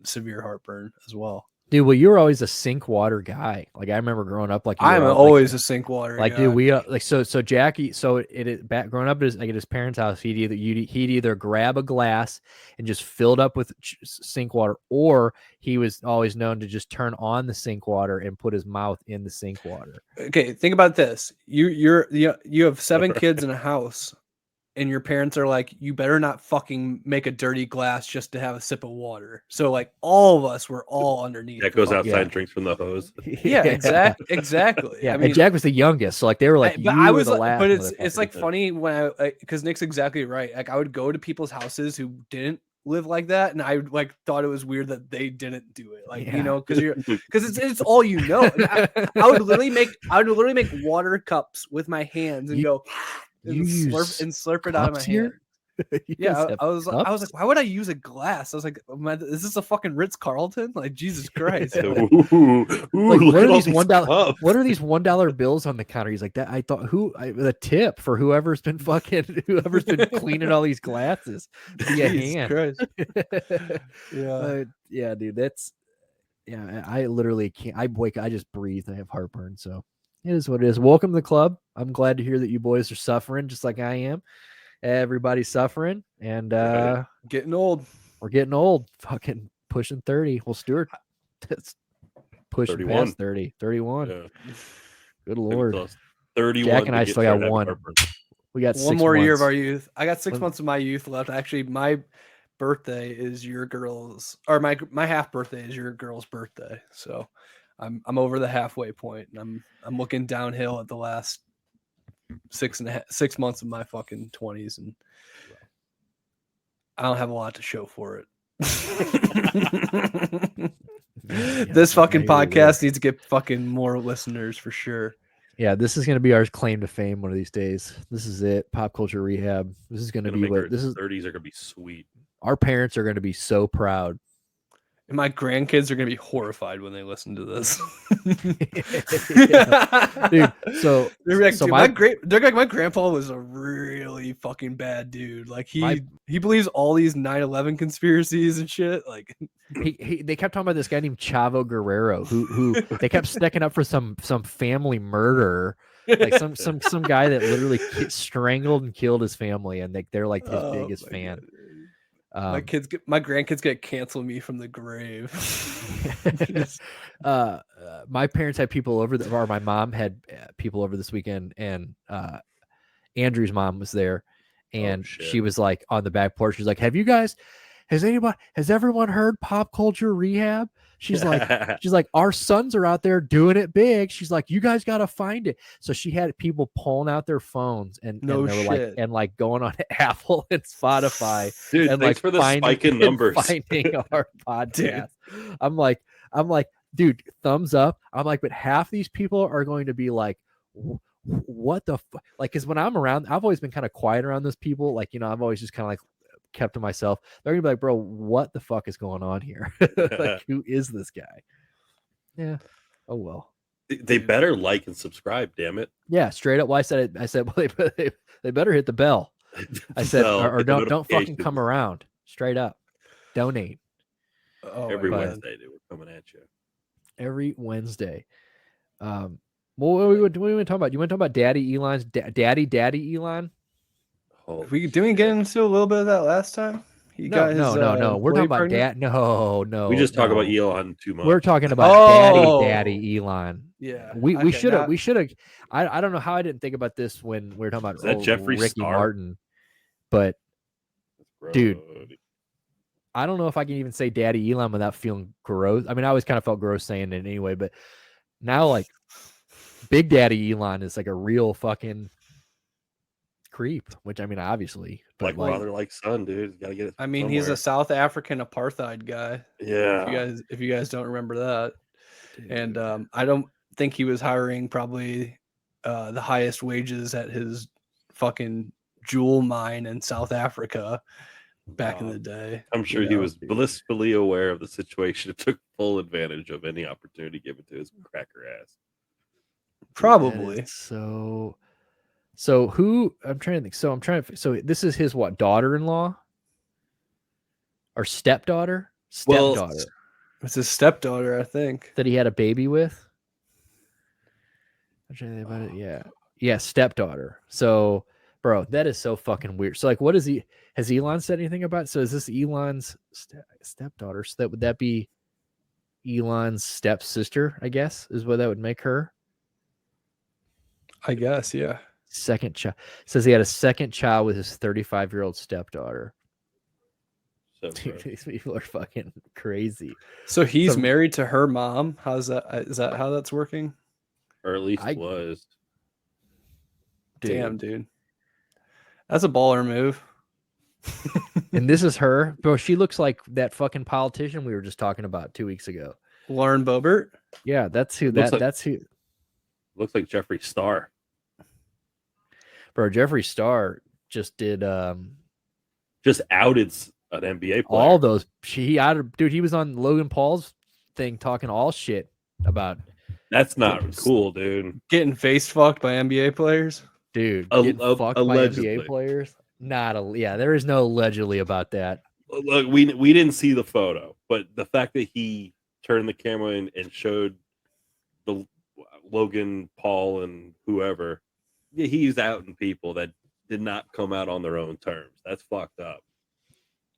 severe heartburn as well. Dude, well, you were always a sink water guy. Like I remember growing up, like I'm always a sink water guy. Dude, we like so Jackie. So back growing up at his parents' house, he'd either grab a glass and just fill it up with sink water, or he was always known to just turn on the sink water and put his mouth in the sink water. Okay, think about this. You have 7 kids in a house. And your parents are like, you better not fucking make a dirty glass just to have a sip of water. So like all of us were all underneath. That goes outside and drinks from the hose. Yeah, exactly. Yeah, I mean, and Jack was the youngest, so like they were like, but I was the last. But it's like funny when because Nick's exactly right. Like I would go to people's houses who didn't live like that, and I like thought it was weird that they didn't do it. Like you know, because it's all you know. I would literally make water cups with my hands and go. And slurp it out of my hand. Yeah, I was like, why would I use a glass? I was like, is this a fucking Ritz-Carlton? Like, Jesus Christ! Like, what are these $1? What are these $1 bills on the counter? He's like, that. I thought the tip for whoever's been cleaning all these glasses. Jesus Christ! Yeah, dude, that's I literally can't. I just breathe. I have heartburn, so. It is what it is. Welcome to the club. I'm glad to hear that you boys are suffering just like I am. Everybody's suffering and getting old. We're getting old. Fucking pushing 30. Well, Stuart, that's pushing 31. Past 30. 31. Yeah. Good Lord. 31. Jack and I still got one. We got 1 more year of our youth. I got 6 months of my youth left. Actually, my birthday is your girl's, or my half birthday is your girl's birthday. So I'm over the halfway point, and I'm looking downhill at the last 6 months of my fucking 20s, and I don't have a lot to show for it. This fucking podcast needs to get fucking more listeners for sure. Yeah, this is gonna be our claim to fame one of these days. This is it. Pop culture rehab. This is gonna be what this is. 30s are gonna be sweet. Our parents are gonna be so proud. And my grandkids are going to be horrified when they listen to this. Dude, so they're like, so my grandpa was a really fucking bad dude. Like he believes all these 9/11 conspiracies and shit. Like they kept talking about this guy named Chavo Guerrero who they kept sticking up for some family murder. Like some guy that literally strangled and killed his family, and they're like his biggest fan. My grandkids get cancel me from the grave. My parents had people over, or my mom had people over this weekend, and Andrew's mom was there, and she was like on the back porch. She's like, has everyone heard Pop Culture Rehab? She's like, our sons are out there doing it big. She's like, you guys got to find it. So she had people pulling out their phones and they were like going on Apple and Spotify. Dude, and thanks for the spike in numbers. Finding our podcast. I'm like, dude, thumbs up. I'm like, but half these people are going to be like, what the fuck? Like, because when I'm around, I've always been kind of quiet around those people. Like, I've always just kind of like kept to myself. They're gonna be like, bro, what the fuck is going on here? Like, who is this guy? Yeah. Oh well. They better like and subscribe, damn it. Yeah, straight up. Well, I said, well, they better hit the bell. I said, or don't fucking come around. Straight up. Donate. Every Wednesday, dude, we're coming at you. Every Wednesday. Well, what we want to talk about? You want to talk about Daddy Elon's Daddy Elon? Didn't we get into a little bit of that last time? No. We're talking about dad. No. We just talk about Elon too much. We're talking about Daddy Elon. Yeah. We should have. I don't know how I didn't think about this when we were talking about Jeffrey Ricky Star? Martin. But dude, I don't know if I can even say Daddy Elon without feeling gross. I mean, I always kind of felt gross saying it anyway, but now like Big Daddy Elon is like a real fucking creep, which I mean, obviously, but like brother, like son, dude. Gotta get it. I mean, he's a South African apartheid guy. Yeah. If you guys don't remember that, dude. And I don't think he was hiring probably the highest wages at his fucking jewel mine in South Africa back in the day. I'm sure he was blissfully aware of the situation and took full advantage of any opportunity given to his cracker ass. Probably. So who I'm trying to think. So this is his what, daughter-in-law or stepdaughter? Stepdaughter. Well, it's his stepdaughter, I think. That he had a baby with. I'm trying to think about it. Yeah, stepdaughter. So, bro, that is so fucking weird. So, like, what is he? Has Elon said anything about it? So, is this Elon's stepdaughter? So would that be Elon's stepsister? I guess is what that would make her. I guess, yeah. Second child. Says he had a second child with his 35-year-old stepdaughter. So dude, these people are fucking crazy. So he's married to her mom. How's that? Is that how that's working? Or at least was. Damn, dude. That's a baller move. And this is her. Bro, she looks like that fucking politician we were just talking about 2 weeks ago. Lauren Boebert? Yeah, that's who. That's who. Looks like Jeffree Star. Bro, Jeffree Star just did just outed an NBA player. All those he was on Logan Paul's thing talking all shit about. That's not cool, dude. Getting face fucked by NBA players? Dude, getting fucked allegedly. by NBA players? There is no allegedly about that. Look, we didn't see the photo, but the fact that he turned the camera in and showed the Logan Paul and whoever, he's outing people that did not come out on their own terms. That's fucked up.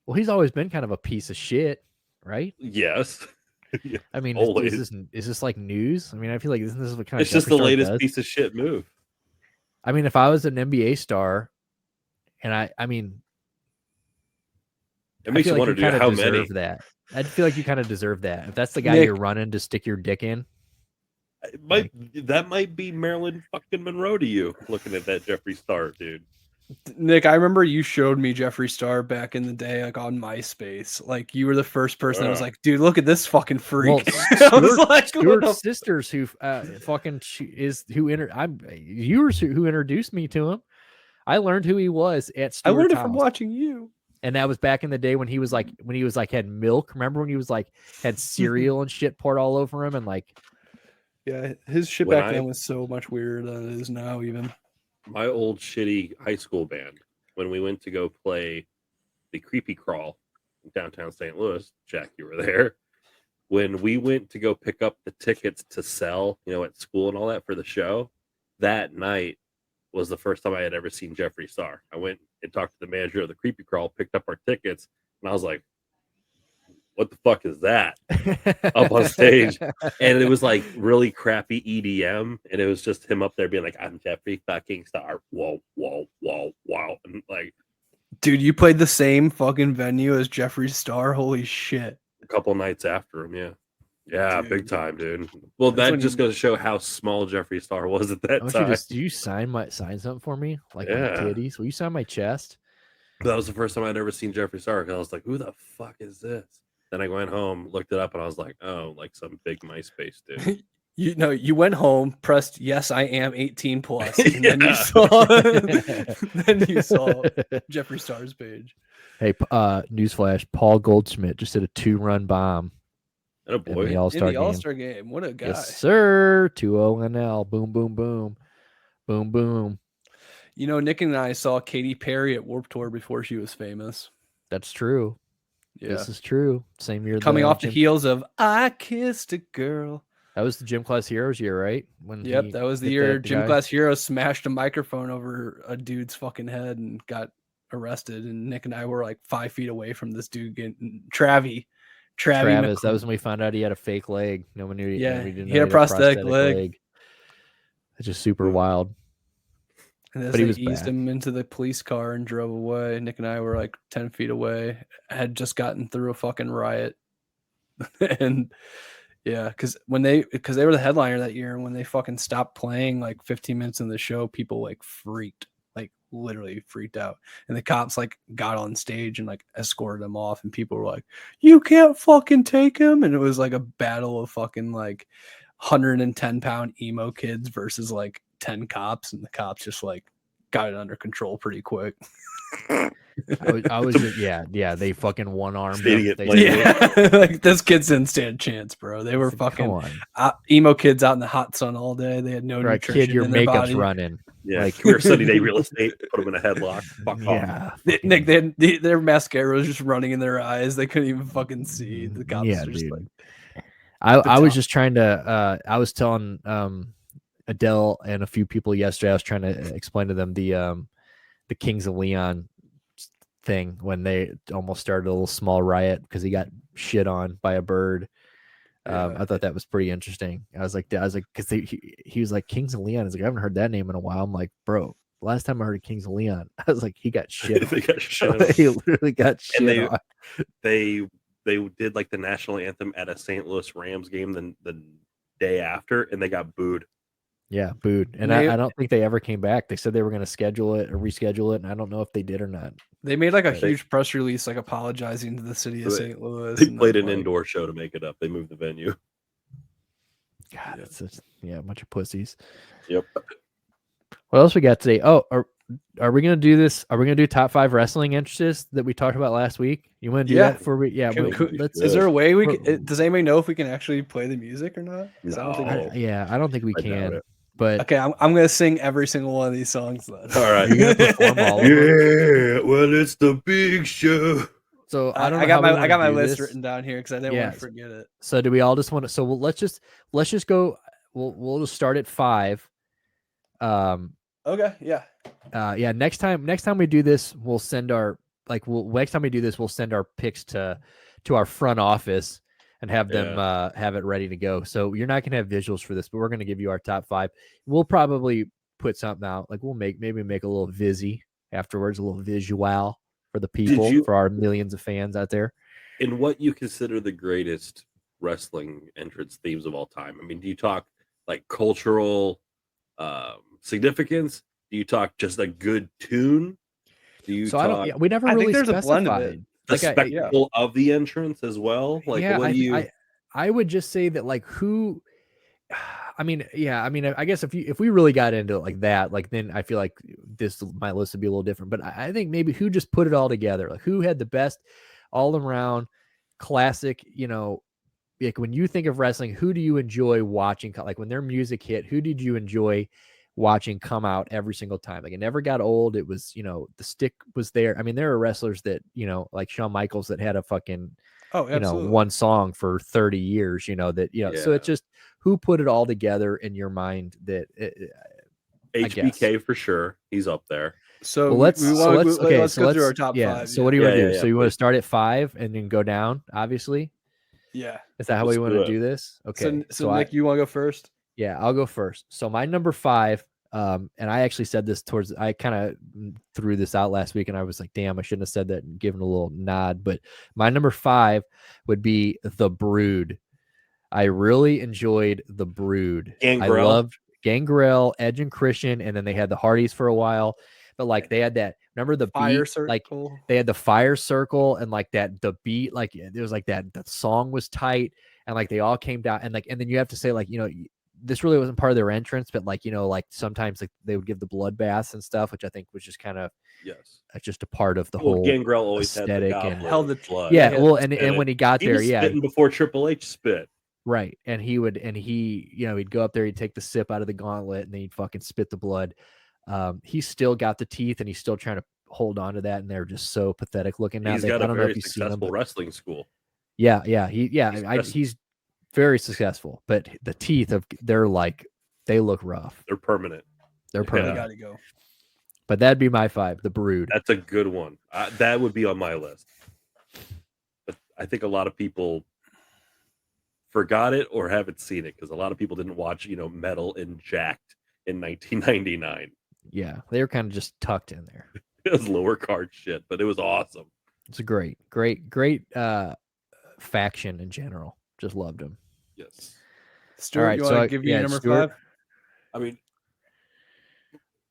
Well, he's always been kind of a piece of shit, right? Yes. I mean, is this like news? I mean, I feel like this is what kind of. It's just the latest piece of shit move. I mean, if I was an NBA star, and I mean, it makes you wonder, dude, how many. That I feel like you kind of deserve that. If that's the guy you're running to stick your dick in. That might be Marilyn fucking Monroe to you, looking at that Jeffree Star, dude. Nick, I remember you showed me Jeffree Star back in the day, like on MySpace. Like you were the first person that was like, "Dude, look at this fucking freak." Well, I was like, Stuart's sisters who who introduced me to him. I learned who he was at Stuart's I learned it house. from watching you. And that was back in the day when he was like had milk. Remember when he was like had cereal and shit poured all over him and like. Yeah, his shit back then was so much weirder than it is now, even. My old shitty high school band, when we went to go play the Creepy Crawl in downtown St. Louis, Jack, you were there. When we went to go pick up the tickets to sell, at school and all that for the show, that night was the first time I had ever seen Jeffree Star. I went and talked to the manager of the Creepy Crawl, picked up our tickets, And I was like, what the fuck is that up on stage? And it was like really crappy EDM, and it was just him up there being like, I'm Jeffree fucking Star. Whoa, whoa, whoa, wow. And like, dude, you played the same fucking venue as Jeffree Star. Holy shit. A couple nights after him, yeah, dude. Big time, dude. Well, that just goes to show how small Jeffree Star was at that time. Do you sign something for me? Like my titties? Will you sign my chest? That was the first time I'd ever seen Jeffree Star, because I was like, who the fuck is this? Then I went home, looked it up, and I was like, oh, like some big MySpace dude. You went home, pressed yes, I am 18 plus, and then you saw Jeffree Star's page. Hey, newsflash: Paul Goldschmidt just hit a 2-run bomb. Oh boy! In the All-Star game. What a guy! Yes, sir. 2-0 NL. Boom, boom, boom, boom, boom. You know, Nick and I saw Katy Perry at Warped Tour before she was famous. That's true. Yeah. This is true. Same year. Coming off the heels of I Kissed a Girl. That was the Gym Class Heroes year, right? That was the year Gym Class Heroes smashed a microphone over a dude's fucking head and got arrested. And Nick and I were like 5 feet away from this dude getting Travis. That was when we found out he had a fake leg. No one knew. Yeah, he had a prosthetic leg. It's just super wild. And as they eased him into the police car and drove away, Nick and I were like 10 feet away. Had just gotten through a fucking riot. And yeah, because they were the headliner that year, and when they fucking stopped playing like 15 minutes in the show, people like literally freaked out. And the cops like got on stage and like escorted them off, and people were like, you can't fucking take him. And it was like a battle of fucking like 110-pound emo kids versus like 10 cops, and the cops just like got it under control pretty quick. I was just, they fucking one-armed like this kids didn't stand a chance, bro. They were fucking emo kids out in the hot sun all day. They had no nutrition. Kid, your in their makeup's body. Running. Yeah, like we're sunny day real estate. Put them in a headlock. Fuck off. Nick, their mascara was just running in their eyes. They couldn't even fucking see. The cops were just like. I was just trying to. I was telling Adele and a few people yesterday. I was trying to explain to them the Kings of Leon thing when they almost started a little small riot because he got shit on by a bird. I thought that was pretty interesting. I was like, because he was like Kings of Leon. He's like, I haven't heard that name in a while. I'm like, bro, last time I heard of Kings of Leon, I was like, he got shit. He literally got shit on. They did like the national anthem at a St. Louis Rams game the day after, and they got booed. Yeah, booed. And I don't think they ever came back. They said they were going to reschedule it, and I don't know if they did or not. They made like a huge press release, like apologizing to the city of St. Louis. They played an indoor show to make it up. They moved the venue. God, that's a bunch of pussies. Yep. What else we got today? Oh, are we going to do this? Are we going to do top 5 wrestling interests that we talked about last week? You want to do that before we? Yeah. Is there a way we can? Does anybody know if we can actually play the music or not? No. I don't think we can. But okay, I'm gonna sing every single one of these songs then. All right, you're gonna perform all of them. Yeah, well, it's the big show. So I got my list written down here because I didn't want to forget it. So do we all just want to? So let's just go. We'll just start at 5. Okay. Yeah. Next time we do this, we'll send our next time we do this, we'll send our picks to our front office and have them have it ready to go. So you're not gonna have visuals for this, but we're gonna give you our top 5. We'll probably put something out. Like we'll make a little vizzy afterwards, a little visual for the people, for our millions of fans out there. In what you consider the greatest wrestling entrance themes of all time? I mean, do you talk like cultural significance? Do you talk just a good tune? Do you talk? We never really there's specified. A blend of it. The spectacle of the entrance as well. Like, I would just say that like who. I guess if we really got into it like that, like then I feel like my list would be a little different. But I think maybe who just put it all together, like who had the best all around classic. Like when you think of wrestling, who do you enjoy watching? Like when their music hit, who did you enjoy watching come out every single time? Like it never got old. It was, the stick was there. I mean, there are wrestlers that, like Shawn Michaels that had a fucking, one song for 30 years, so it's just who put it all together in your mind that HBK for sure. He's up there. So well, let's go through our top 5. So what do you want to do? So you want to start at 5 and then go down, obviously? Yeah. Is that how we want to do this? Okay. So Nick, you want to go first? Yeah, I'll go first. So my number 5, and I actually said this I kind of threw this out last week, and I was like, damn, I shouldn't have said that and given a little nod. But my number 5 would be The Brood. I really enjoyed The Brood. Gangrel. I loved Gangrel, Edge and Christian, and then they had the Hardys for a while. But like they had that, remember the fire beat? Circle? Like they had the fire circle, and like that the beat, like it was like that the song was tight, and like they all came down, and like and then you have to say, like, you know, this really wasn't part of their entrance, but like, you know, like sometimes like they would give the bloodbaths and stuff, which I think was just kind of just a part of the whole Gangrel always aesthetic had the and held the blood. Yeah, well, and when he got there, spitting before Triple H spit. Right. And he, you know, he'd go up there, he'd take the sip out of the gauntlet, and then he'd fucking spit the blood. He's still got the teeth, and he's still trying to hold on to that, and they're just so pathetic looking now. He's got a very successful wrestling school. Yeah, he's very successful, but the teeth they look rough. They're permanent. They're permanent. Gotta go. But that'd be my 5, The Brood. That's a good one. That would be on my list. But I think a lot of people forgot it or haven't seen it because a lot of people didn't watch, you know, Metal and Jacked in 1999. Yeah, they were kind of just tucked in there. It was lower card shit, but it was awesome. It's a great faction in general. Just loved them. Yes. Stuart, all right, you want to give you number Stuart? 5? I mean,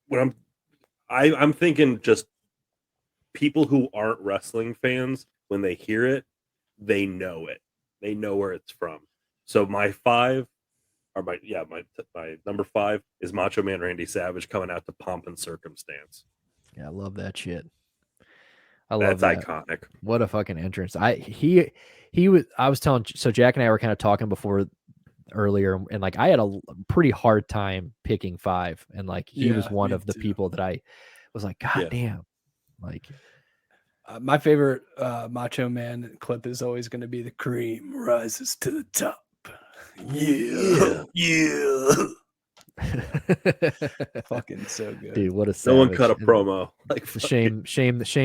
when I'm thinking just people who aren't wrestling fans, when they hear it, they know it. They know where it's from. So my 5, or my number 5 is Macho Man Randy Savage coming out to Pomp and Circumstance. Yeah, I love that shit. That's iconic. What a fucking entrance. I was telling, so Jack and I were kind of talking before earlier, and like I had a pretty hard time picking 5, and like he was one of the people that I was like, God damn, like my favorite Macho Man clip is always going to be the cream rises to the top. Yeah. Fucking so good, dude. What a savage. No one cut a promo. Like shame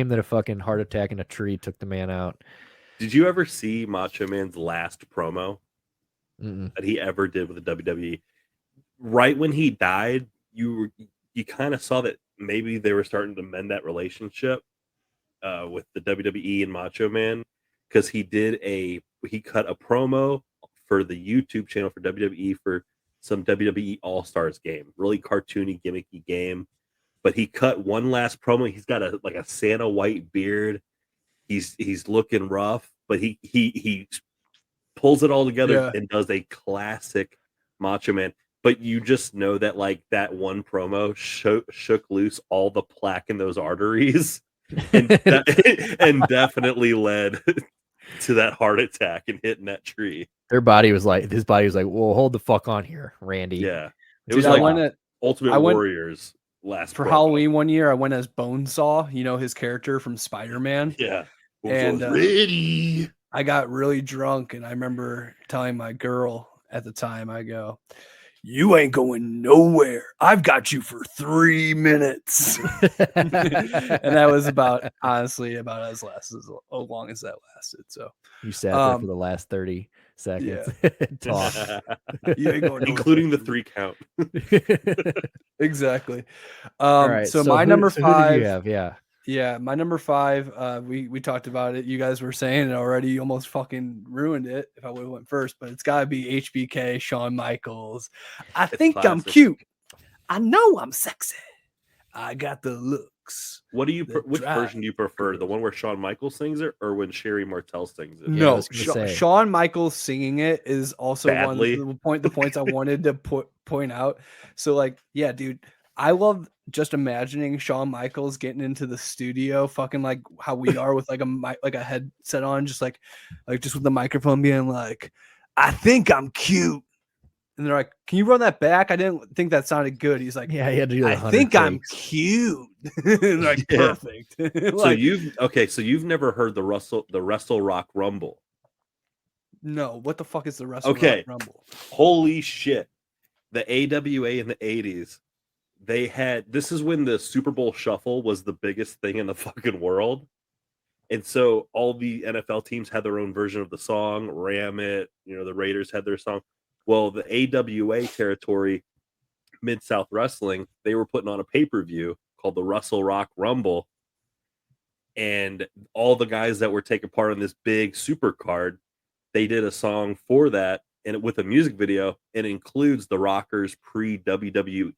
that a fucking heart attack in a tree took the man out. Did you ever see Macho Man's last promo that he ever did with the WWE? Right when he died, you kind of saw that maybe they were starting to mend that relationship with the WWE and Macho Man, because he cut a promo for the YouTube channel for WWE for some WWE All-Stars game, really cartoony, gimmicky game. But he cut one last promo. He's got a Santa white beard. He's looking rough, but he pulls it all together and does a classic Macho Man. But you just know that like that one promo shook loose all the plaque in those arteries, and definitely led to that heart attack and hitting that tree. His body was like, "Well, hold the fuck on here, Randy." Yeah, it was like Ultimate Warriors last for Halloween one year. I went as Bonesaw, you know, his character from Spider-Man. Yeah, and ready. I got really drunk, and I remember telling my girl at the time, I go, "You ain't going nowhere. I've got you for 3 minutes." And that was honestly about as long as that lasted. So you sat there for the last 30 seconds. Talk. Including the 3 count. Exactly. All right, so my number 5. Who did you have? Yeah, my number 5, we talked about it. You guys were saying it already. You almost fucking ruined it if I would have went first, but it's got to be HBK, Shawn Michaels. It's think classic. I'm cute. I know I'm sexy. I got the looks. What do you? Which version do you prefer? The one where Shawn Michaels sings it, or when Sherry Martel sings it? No, Shawn Michaels singing it is also badly. One of the points I wanted to point out. So, like, yeah, dude, I love just imagining Shawn Michaels getting into the studio, fucking like how we are with like a headset on, just with the microphone being like, "I think I'm cute." And they're like, "Can you run that back? I didn't think that sounded good." He's like, "Yeah, he had to do that. I think I'm cute." Like, perfect. Like, so you've never heard the Wrestle Rock Rumble? No, what the fuck is the Wrestle Rock Rumble? Holy shit! The AWA in the 80s, this is when the Super Bowl Shuffle was the biggest thing in the fucking world. And so all the NFL teams had their own version of the song, Ram It, the Raiders had their song. Well, the AWA territory, Mid-South Wrestling, they were putting on a pay-per-view called the Russell Rock Rumble. And all the guys that were taking part in this big super card, they did a song for that, and with a music video, it includes the Rockers pre-WWF.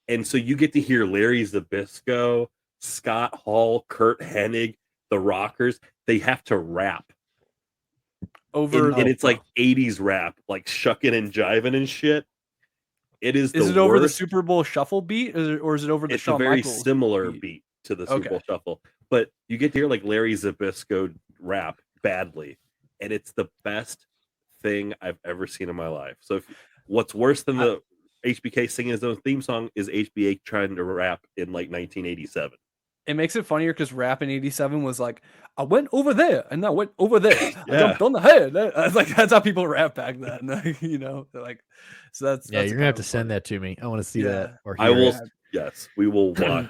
And so you get to hear Larry Zbyszko, Scott Hall, Kurt Hennig, the Rockers. They have to rap. And it's like 80s rap, like shucking and jiving and shit. Is it over the Super Bowl Shuffle beat, or is it over the Shawn Michaels? It's a very similar beat to the Super Bowl Shuffle, but you get to hear like Larry Zbyszko rap badly, and it's the best thing I've ever seen in my life. So what's worse than the HBK singing his own theme song is HBK trying to rap in like 1987. It makes it funnier because rap in 87 was like, I went over there and I went over there. I jumped on the head. Like that's how people rap back then. They're like, so that's you're gonna have to send that to me. I want to see that. Or I will. Yes, we will watch.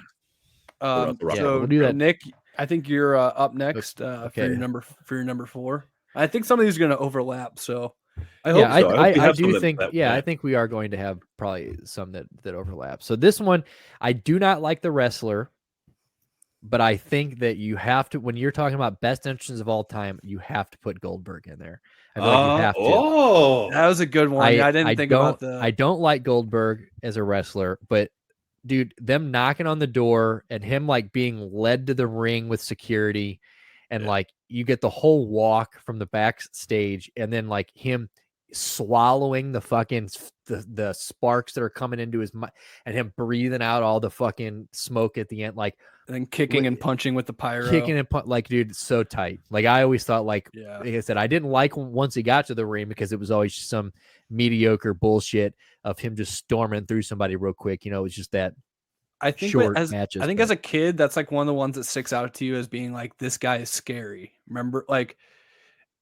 So we'll do that. Nick, I think you're up next for your number 4. I think some of these are going to overlap. So I hope so. I do think. I think we are going to have probably some that overlap. So this one, I do not like the wrestler. But I think that you have to, when you're talking about best entrances of all time, you have to put Goldberg in there. I feel like you have to. Oh, that was a good one. I didn't think about that. I don't like Goldberg as a wrestler, but dude, them knocking on the door and him like being led to the ring with security, and like you get the whole walk from the backstage, and then like him swallowing the fucking the sparks that are coming into his mind, and him breathing out all the fucking smoke at the end, like. And then kicking and punching with the pyro. Like, dude, so tight. Like, I always thought, like I said, I didn't like once he got to the ring because it was always some mediocre bullshit of him just storming through somebody real quick. It was just that short matches. I think as a kid, that's like one of the ones that sticks out to you as being like, this guy is scary. Remember, like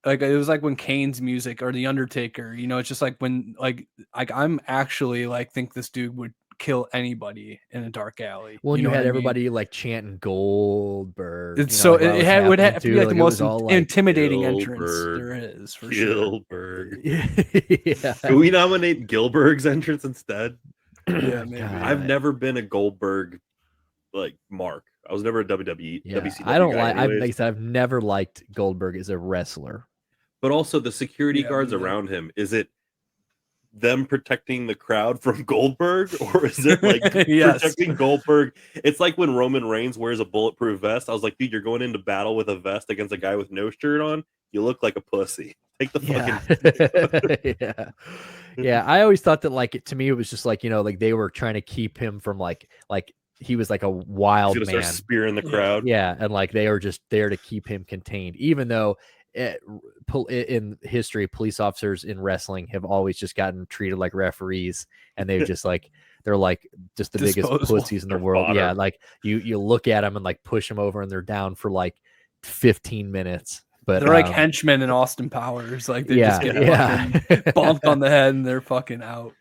it was like when Kane's music or The Undertaker, it's just like when like I'm actually like think this dude would kill anybody in a dark alley. Well, you had everybody like chanting Goldberg. It's would have to be like the most intimidating entrance there is for Gilbert. Sure. Can we nominate Gilbert's entrance instead? Yeah, maybe. I've never been a Goldberg like mark. I was never a WWE. WCW I don't like. I've never liked Goldberg as a wrestler. But also the security guards around him. Is it them protecting the crowd from Goldberg, or is it like protecting Goldberg? It's like when Roman Reigns wears a bulletproof vest. I was like, dude, you're going into battle with a vest against a guy with no shirt on. You look like a pussy. Take the fucking yeah. I always thought that like to me it was just like like they were trying to keep him from like he was like a wild man spearing the crowd. Yeah, and like they were just there to keep him contained, even though. In history, police officers in wrestling have always just gotten treated like referees, and they're just like they're like just the biggest pussies in the world. Fodder. Yeah, like you look at them and like push them over, and they're down for like 15 minutes. But they're like henchmen in Austin Powers. Like they just get bonked on the head and they're fucking out.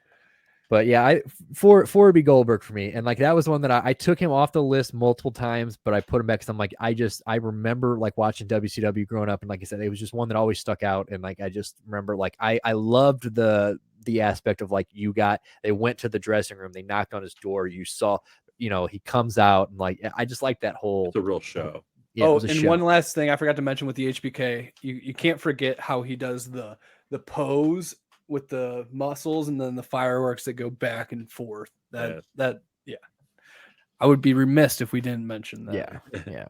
But yeah, four would be Goldberg for me, and like that was one that I took him off the list multiple times, but I put him back because I'm like I remember like watching WCW growing up, and like I said, it was just one that always stuck out, and like I just remember like I loved the aspect of like they went to the dressing room, they knocked on his door, you saw he comes out, and like I just like that whole. It's a real show. Yeah, one last thing I forgot to mention with the HBK, you can't forget how he does the pose with the muscles and then the fireworks that go back and forth. I would be remiss if we didn't mention that. Yeah.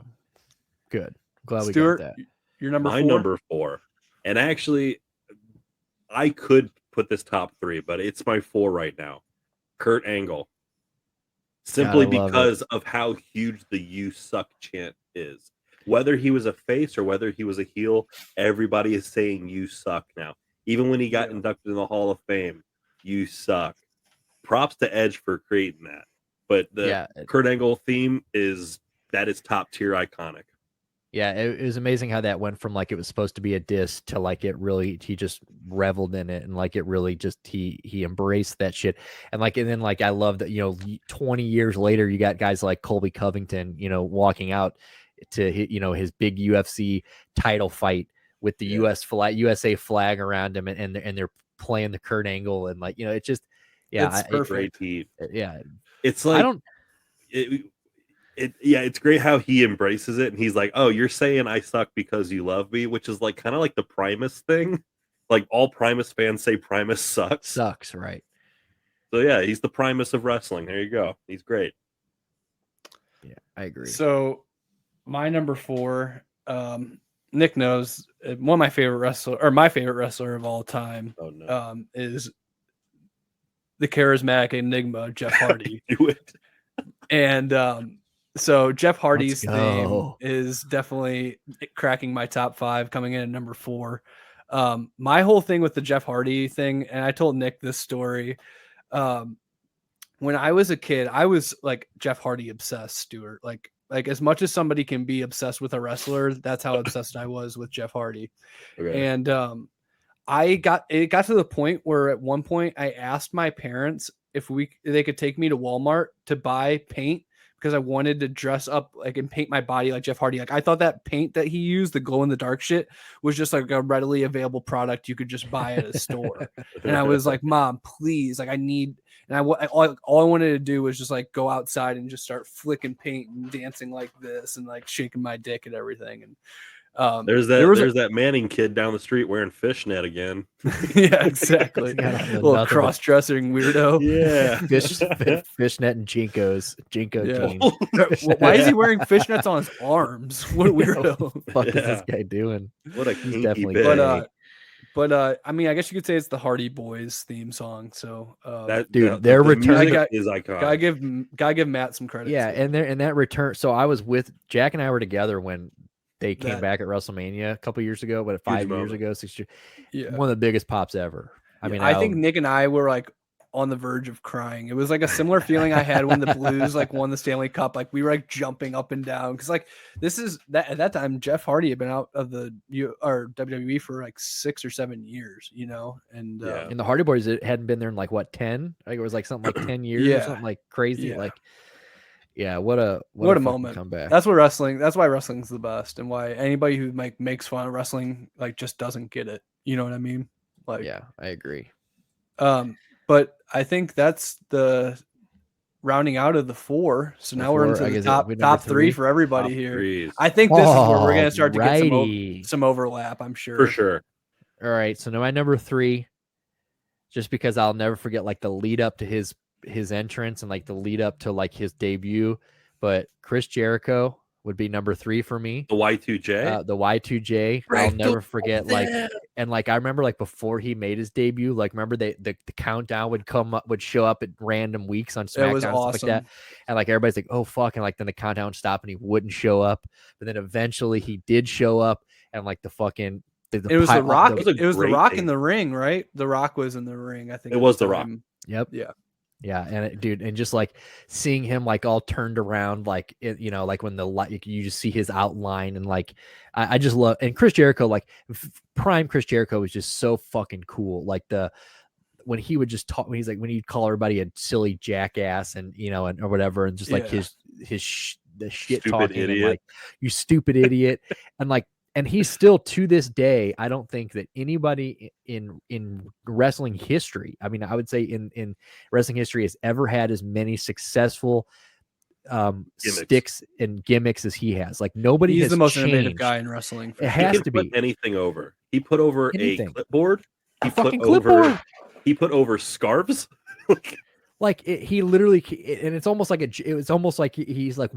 Good. Glad Stuart, we got that. Your number 4? My number 4. And actually, I could put this top 3, but it's my 4 right now. Kurt Angle. Simply because of how huge the "You Suck" chant is. Whether he was a face or whether he was a heel, everybody is saying "You suck" now. Even when he got inducted in the Hall of Fame, "You suck." Props to Edge for creating that. But the Kurt Angle theme is top tier iconic. Yeah, it was amazing how that went from like it was supposed to be a diss to like he just reveled in it, and like it really just he embraced that shit. And then like I love that, 20 years later you got guys like Colby Covington, walking out to his big UFC title fight with the USA flag around him, and they're playing the Kurt Angle, and like it just it's perfect. It's like it's great how he embraces it, and he's like, oh, you're saying I suck because you love me, which is like kind of like the Primus thing. Like all Primus fans say Primus sucks, right? So yeah, he's the Primus of wrestling. There you go. He's great. Yeah, I agree. So my number 4, Nick knows, one of my favorite wrestler of all time is the charismatic enigma Jeff Hardy. Do it. And so Jeff Hardy's theme is definitely cracking my top 5, coming in at number 4. My whole thing with the Jeff Hardy thing, and I told Nick this story, when I was a kid, I was like Jeff Hardy obsessed, Stuart. Like as much as somebody can be obsessed with a wrestler, that's how obsessed I was with Jeff Hardy. Okay. And it got to the point where at one point I asked my parents if they could take me to Walmart to buy paint, because I wanted to dress up like and paint my body like Jeff Hardy. Like I thought that paint that he used, the glow in the dark shit, was just like a readily available product you could just buy at a store. And I was like, Mom, please, like I need. And all I wanted to do was just like go outside and just start flicking paint and dancing like this and like shaking my dick and everything. And there's that Manning kid down the street wearing fishnet again. Yeah, exactly. Little cross-dressing weirdo. Yeah, fishnet and Jinko jeans. Why is he wearing fishnets on his arms? What a weirdo! What the fuck is this guy doing? What a he's definitely big. But I mean, I guess you could say it's the Hardy Boys theme song. So their return is iconic. Gotta give Matt some credit. Yeah, and that return. So I was with Jack and I were together when they came back at WrestleMania a couple years ago, but 5 years ago, 6 years. Yeah. One of the biggest pops ever. I mean, I think Nick and I were like on the verge of crying. It was like a similar feeling I had when the Blues like won the Stanley Cup. Like we were like jumping up and down because like this is that at that time Jeff Hardy had been out of the WWE for like 6 or 7 years, and in the Hardy Boys it hadn't been there in like what 10? I think it was like something like 10 years or something like crazy. Yeah. Like yeah, what a moment comeback. That's why wrestling's the best, and why anybody who like makes fun of wrestling like just doesn't get it. You know what I mean? Like yeah, I agree. But I think that's the rounding out of the 4. So now we're into the top 3 for everybody here. Threes. I think this is where we're gonna start to get some overlap, I'm sure. For sure. All right, so now my number 3, just because I'll never forget like the lead up to his entrance and like the lead up to like his debut, but Chris Jericho would be number 3 for me. The Y2J. The Y2J. I'll never forget. Like, and like I remember like before he made his debut, like remember the countdown would show up at random weeks on SmackDown, it was awesome. Stuff like that, and like everybody's like, oh fuck, and like then the countdown would stop and he wouldn't show up, but then eventually he did show up, and like the fucking. It was The Rock. It was The Rock in the ring, right? The Rock was in the ring. I think it was The Rock. Yep. Yeah. Yeah, and dude, and just like seeing him like all turned around, like like when the light, you just see his outline, and like I just love, and Chris Jericho, like prime Chris Jericho was just so fucking cool. Like when he would just talk, when he'd call everybody a silly jackass, and and or whatever, and just like the shit stupid talking, idiot. and like you stupid idiot, and like. And he's still to this day, I don't think that anybody in wrestling history, I mean, I would say in wrestling history, has ever had as many successful sticks and gimmicks as he has. Like nobody He's has the most changed. innovative guy in wrestling. It has to be anything over. He put over anything. A clipboard. He put over. He put over scarves. He literally, and it's almost like he's like,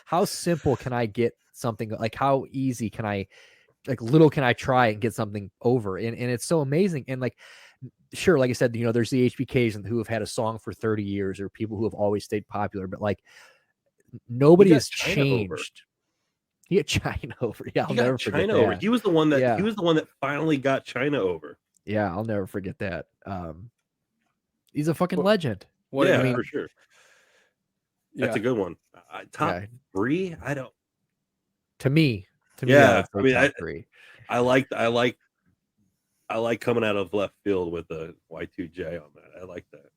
how simple can I get something, like how easy can I, like little can I try and get something over, and it's so amazing. And like, sure, like I said, there's the HBKs who have had a song for 30 years, or people who have always stayed popular, but like nobody has changed. He got China over. Yeah, I'll never forget that. Over. He was the one that finally got China over. Yeah, I'll never forget that. He's a fucking legend. For sure. That's a good one. Top 3? I don't. To me, yeah. I mean, top three. I like coming out of left field with a Y2J on that. I like that.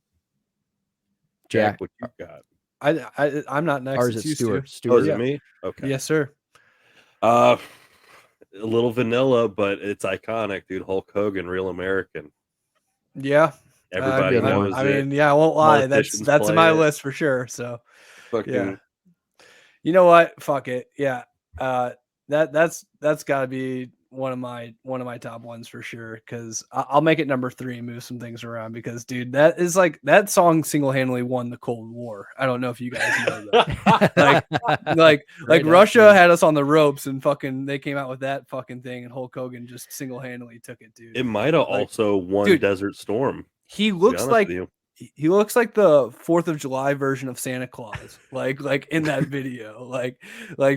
Jack, what you got? I'm not next. Or is it Stuart? Oh, is it me? Okay. Yes, sir. A little vanilla, but it's iconic, dude. Hulk Hogan, Real American. Yeah. Everybody knows I mean, yeah, I won't lie. That's in my list for sure. So yeah. You know what? Fuck it. Yeah. That's gotta be one of my top ones for sure. Because I'll make it number 3 and move some things around. Because dude, that is like that song single-handedly won the Cold War. I don't know if you guys know that. like Russia had us on the ropes, and fucking they came out with that fucking thing, and Hulk Hogan just single-handedly took it, dude. It might have also won Desert Storm. He looks like the 4th of July version of Santa Claus, like in that video, like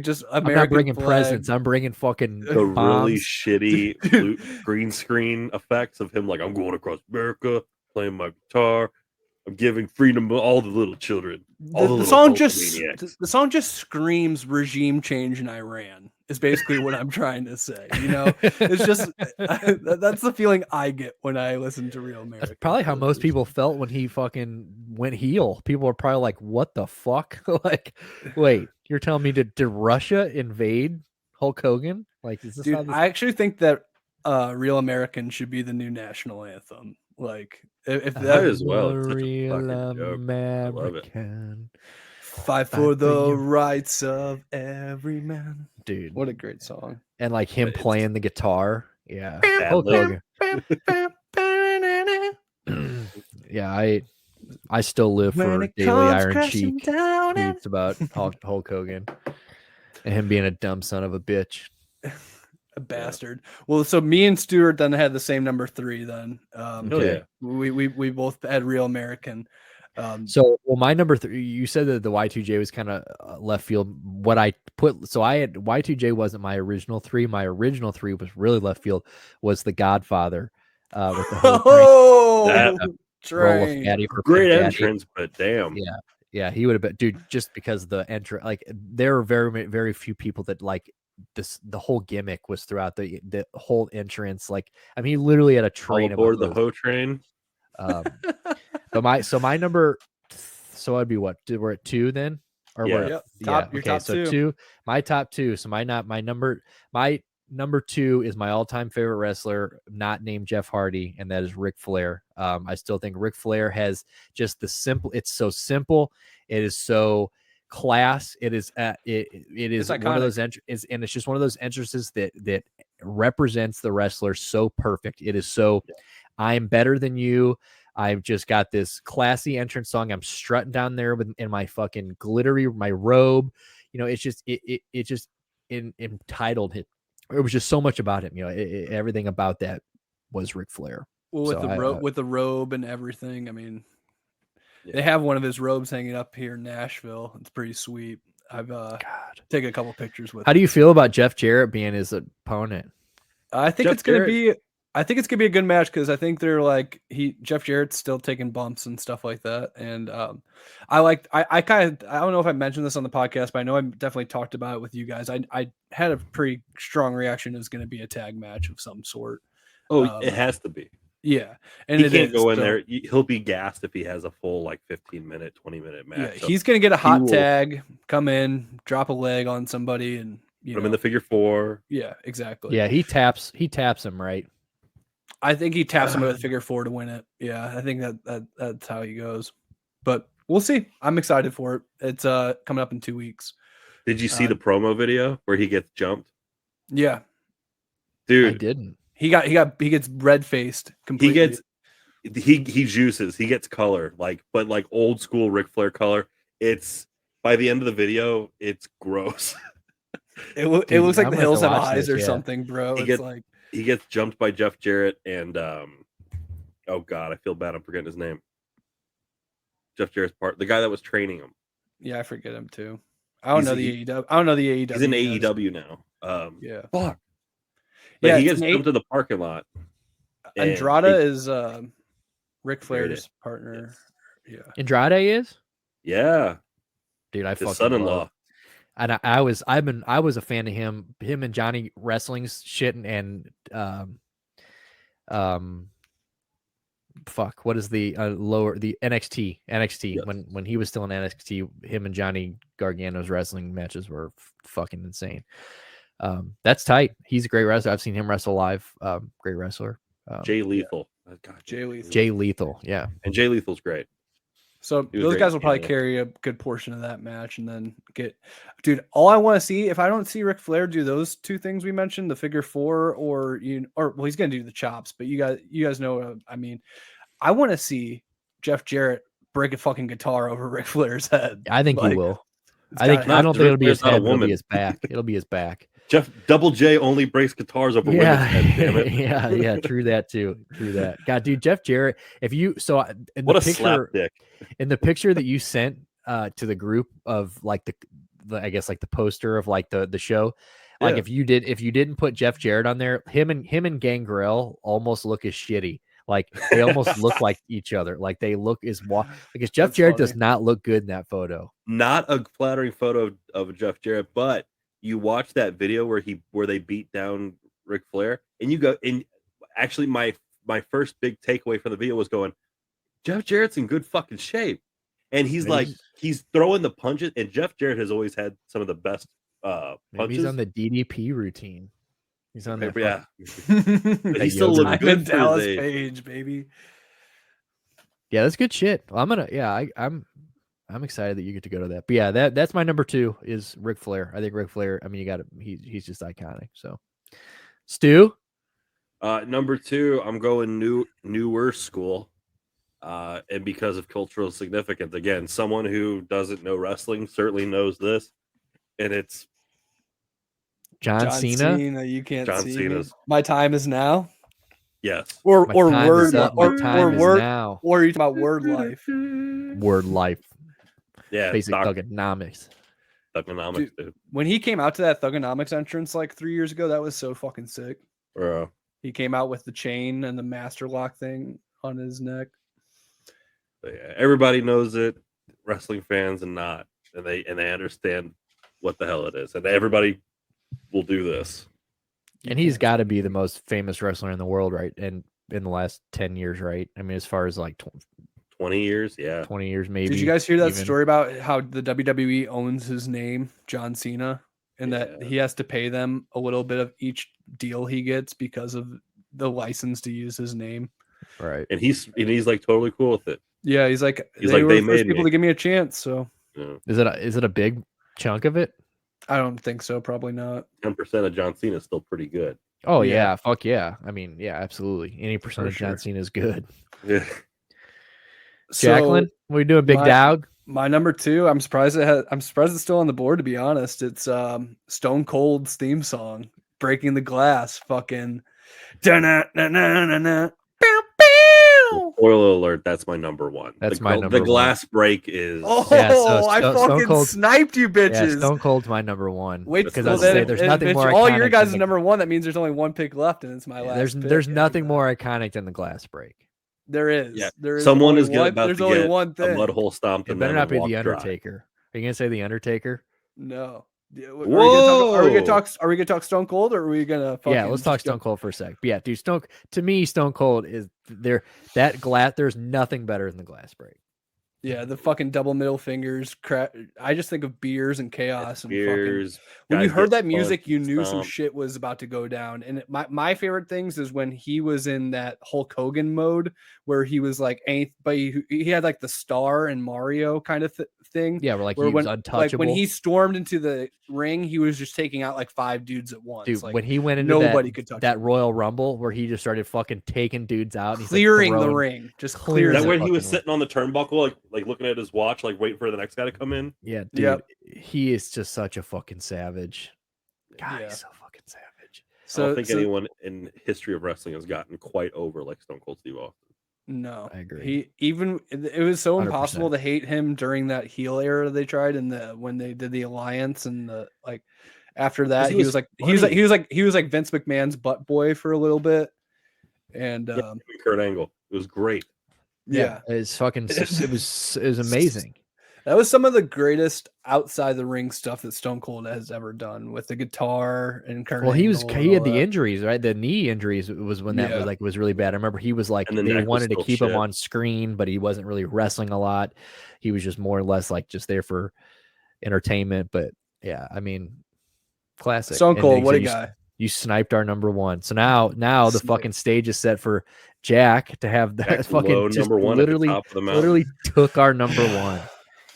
just American. I'm not bringing presents. I'm bringing fucking the really shitty green screen effects of him. Like, I'm going across America, playing my guitar. I'm giving freedom to all the little children. The song just screams regime change in Iran. Is basically what I'm trying to say. You know, it's just that's the feeling I get when I listen to Real American. That's probably how most people felt when he fucking went heel. People were probably like, "What the fuck?" Like, wait, you're telling me to Russia invade Hulk Hogan? Like, is this? Dude, I actually think that Real American should be the new national anthem. Like, if that as well, Real American. Fight for the rights of every man. Dude, what a great song. And like him playing the guitar. Yeah. Yeah, I still live for Daily Iron Cheek tweets about Hulk Hogan and him being a dumb son of a bitch. A bastard. Well, so me and Stuart then had the same number 3 then. Okay. We both had Real American. My number 3, you said that the Y2J was kind of left field. What I put, so I had Y2J wasn't my original 3. My original 3 was really left field, was The Godfather. With the whole great entrance, but damn. Yeah, he would have been, dude, just because the entrance, like there are very, very few people that like this. The whole gimmick was throughout the whole entrance. Like, I mean, he literally had a train aboard the Ho train. But my number, so I'd be what? We're at 2 then, or your top 2. My top 2. So my number 2 is my all-time favorite wrestler, not named Jeff Hardy, and that is Ric Flair. I still think Ric Flair has just the simple. It's so simple. It is so class. It is. It is one of those entrances, and it's just one of those entrances that represents the wrestler so perfect. It is so. I'm better than you. I've just got this classy entrance song. I'm strutting down there in my fucking my robe. You know, it's just it just entitled him. It was just so much about him. You know, everything about that was Ric Flair. Well, with the robe and everything. I mean, they have one of his robes hanging up here in Nashville. It's pretty sweet. I've taken a couple pictures with. How do you feel about Jeff Jarrett being his opponent? I think it's gonna be a good match because I think they're like Jeff Jarrett's still taking bumps and stuff like that, and I don't know if I mentioned this on the podcast, but I know I definitely talked about it with you guys. I had a pretty strong reaction. It was going to be a tag match of some sort. Oh, it has to be. Yeah, and he can't go in there. He'll be gassed if he has a full 15-minute, 20-minute match. Yeah, so he's going to get a hot tag, come in, drop a leg on somebody, and put him in the figure 4. Yeah, exactly. Yeah, he taps him, right? I think he taps him with a figure 4 to win it. Yeah, I think that's how he goes. But we'll see. I'm excited for it. It's coming up in 2 weeks. Did you see the promo video where he gets jumped? Yeah, dude, I didn't. He gets red faced completely. He juices. He gets color, but old school Ric Flair color. It's by the end of the video, it's gross. It looks like the hills have eyes or something, bro. He gets jumped by Jeff Jarrett and oh god, I feel bad. I'm forgetting his name. Jeff Jarrett's the guy that was training him. Yeah, I forget him too. I don't know the AEW. He's in AEW now. Yeah. Fuck. But he gets jumped to the parking lot. Andrade is Ric Flair's partner. Yeah. Andrade is? Yeah. Dude, I fucking son-in-law. And I was a fan of him and Johnny wrestling's shit and fuck, what is the the NXT Yes. when he was still in NXT, him and Johnny Gargano's wrestling matches were fucking insane. That's tight. He's a great wrestler. I've seen him wrestle live. Great wrestler. Jay Lethal. Yeah. God, Jay Lethal. Jay Lethal, yeah. And Jay Lethal's great. So those guys will probably carry a good portion of that match and then dude, all I want to see, if I don't see Ric Flair do those two things we mentioned, the figure four well, he's going to do the chops, but you guys know, I mean, I want to see Jeff Jarrett break a fucking guitar over Ric Flair's head. I think he will. I don't think it'll be his head, it'll be his back. It'll be his back. Double J only breaks guitars over women's heads, damn it. yeah, true that too. True that. God, dude, Jeff Jarrett, in the picture that you sent to the group of like the I guess like the poster of like the show, like if you didn't put Jeff Jarrett on there, him and Gangrel almost look as shitty. Like they almost look like each other. Like they look because Jeff Jarrett does not look good in that photo. Not a flattering photo of Jeff Jarrett, but you watch that video where they beat down Ric Flair, and you go, and actually my first big takeaway from the video was going, Jeff Jarrett's in good fucking shape, and he's throwing the punches, and Jeff Jarrett has always had some of the best punches. Maybe he's on the DDP routine. He's on that. Yeah. He's still looking good for Dallas Page, baby. Yeah, that's good shit. I'm excited that you get to go to that. But yeah, that's my number 2 is Ric Flair. I think Ric Flair, I mean, he's just iconic. So Stu? Number 2, I'm going newer school. And because of cultural significance, again, someone who doesn't know wrestling certainly knows this, and it's John Cena. You can't John see Cena's. me. My time is now. Yes. Or word now. Or are you talking about word life? Word life. Yeah. Basic Thugonomics. Dude. When he came out to that Thugonomics entrance like 3 years ago, that was so fucking sick. He came out with the chain and the master lock thing on his neck. But yeah, everybody knows it, wrestling fans and not, and they understand what the hell it is, and everybody will do this. And he's got to be the most famous wrestler in the world, right? And in the last 10 years, right? I mean, as far as like 20 years, yeah, 20 years maybe. Did you guys hear that story about how the WWE owns his name, John Cena, and that he has to pay them a little bit of each deal he gets because of the license to use his name? Right. And he's like totally cool with it. Yeah, he's like they were the first people to give me a chance. So yeah. Is it a big chunk of it? I don't think so. Probably not. 10% of John Cena is still pretty good. Oh yeah, fuck yeah. I mean, yeah, absolutely. Any percent of John Cena is good. Yeah. Jacqueline, what are you doing, big dog? My number 2. I'm surprised it's still on the board. To be honest, it's Stone Cold's theme song, "Breaking the Glass." Fucking. Spoiler alert, that's my number 1. That's my number 1. The glass break is... I fucking sniped you bitches. Yeah, Stone Cold's my number 1. Wait, because there's nothing more all iconic your guys' number 1. That means there's only one pick left, and it's my last pick. There's nothing more iconic than the glass break. There is. Yeah. There is. Someone is about there's to only get one thing. a mud hole stomped. It better not be The Undertaker. Are you going to say The Undertaker? No. Whoa! Are we gonna talk Stone Cold, or are we gonna? Yeah, let's talk Stone Cold for a sec. But yeah, dude, to me, Stone Cold is there. That glass, there's nothing better than the glass break. Yeah, the fucking double middle fingers. I just think of beers and chaos and beers. Fucking, when you heard that music, you knew some shit was about to go down. And my favorite things is when he was in that Hulk Hogan mode where he was like, but he had like the star and Mario kind of thing. Yeah, he was untouchable. Like when he stormed into the ring, he was just taking out like 5 dudes at once. Dude, like, when he went into nobody could touch that him. Royal Rumble where he just started fucking taking dudes out, and clearing the ring, just clearing. That when he was sitting on the turnbuckle, like looking at his watch, like waiting for the next guy to come in. Yeah, dude, he is just such a fucking savage. God, he's so fucking savage. I don't think anyone in history of wrestling has gotten quite over like Stone Cold Steve Austin. No, I agree. It was so 100%. impossible to hate him during that heel era they tried when they did the alliance and after that he was like Vince McMahon's butt boy for a little bit, and Kurt Angle. It was great. Yeah, it's fucking. It was amazing. That was some of the greatest outside the ring stuff that Stone Cold has ever done with the guitar and Well, he had the injuries, right? The knee injuries was when that was really bad. I remember he was like they wanted to keep him on screen, but he wasn't really wrestling a lot. He was just more or less like just there for entertainment. But yeah, I mean, classic. Stone Cold, what a guy. You sniped our number one. So now the fucking stage is set for Jack to have that fucking number one literally took our number one.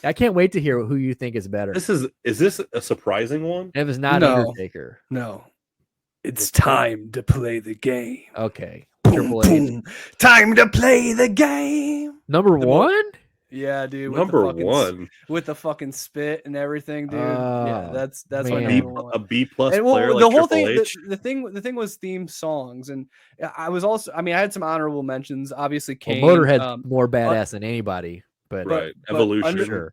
I can't wait to hear who you think is better. Is this a surprising one? It was not Undertaker. No. It's time to play the game. Okay. Boom, boom. Time to play the game. Number one? Yeah, dude. Number one with the fucking spit and everything, dude. Yeah, that's a B plus player. Well, like the whole Triple thing, H. the thing was theme songs, and I was also. I mean, I had some honorable mentions. Obviously, Kane. Well, Motorhead's more badass than anybody, but Evolution.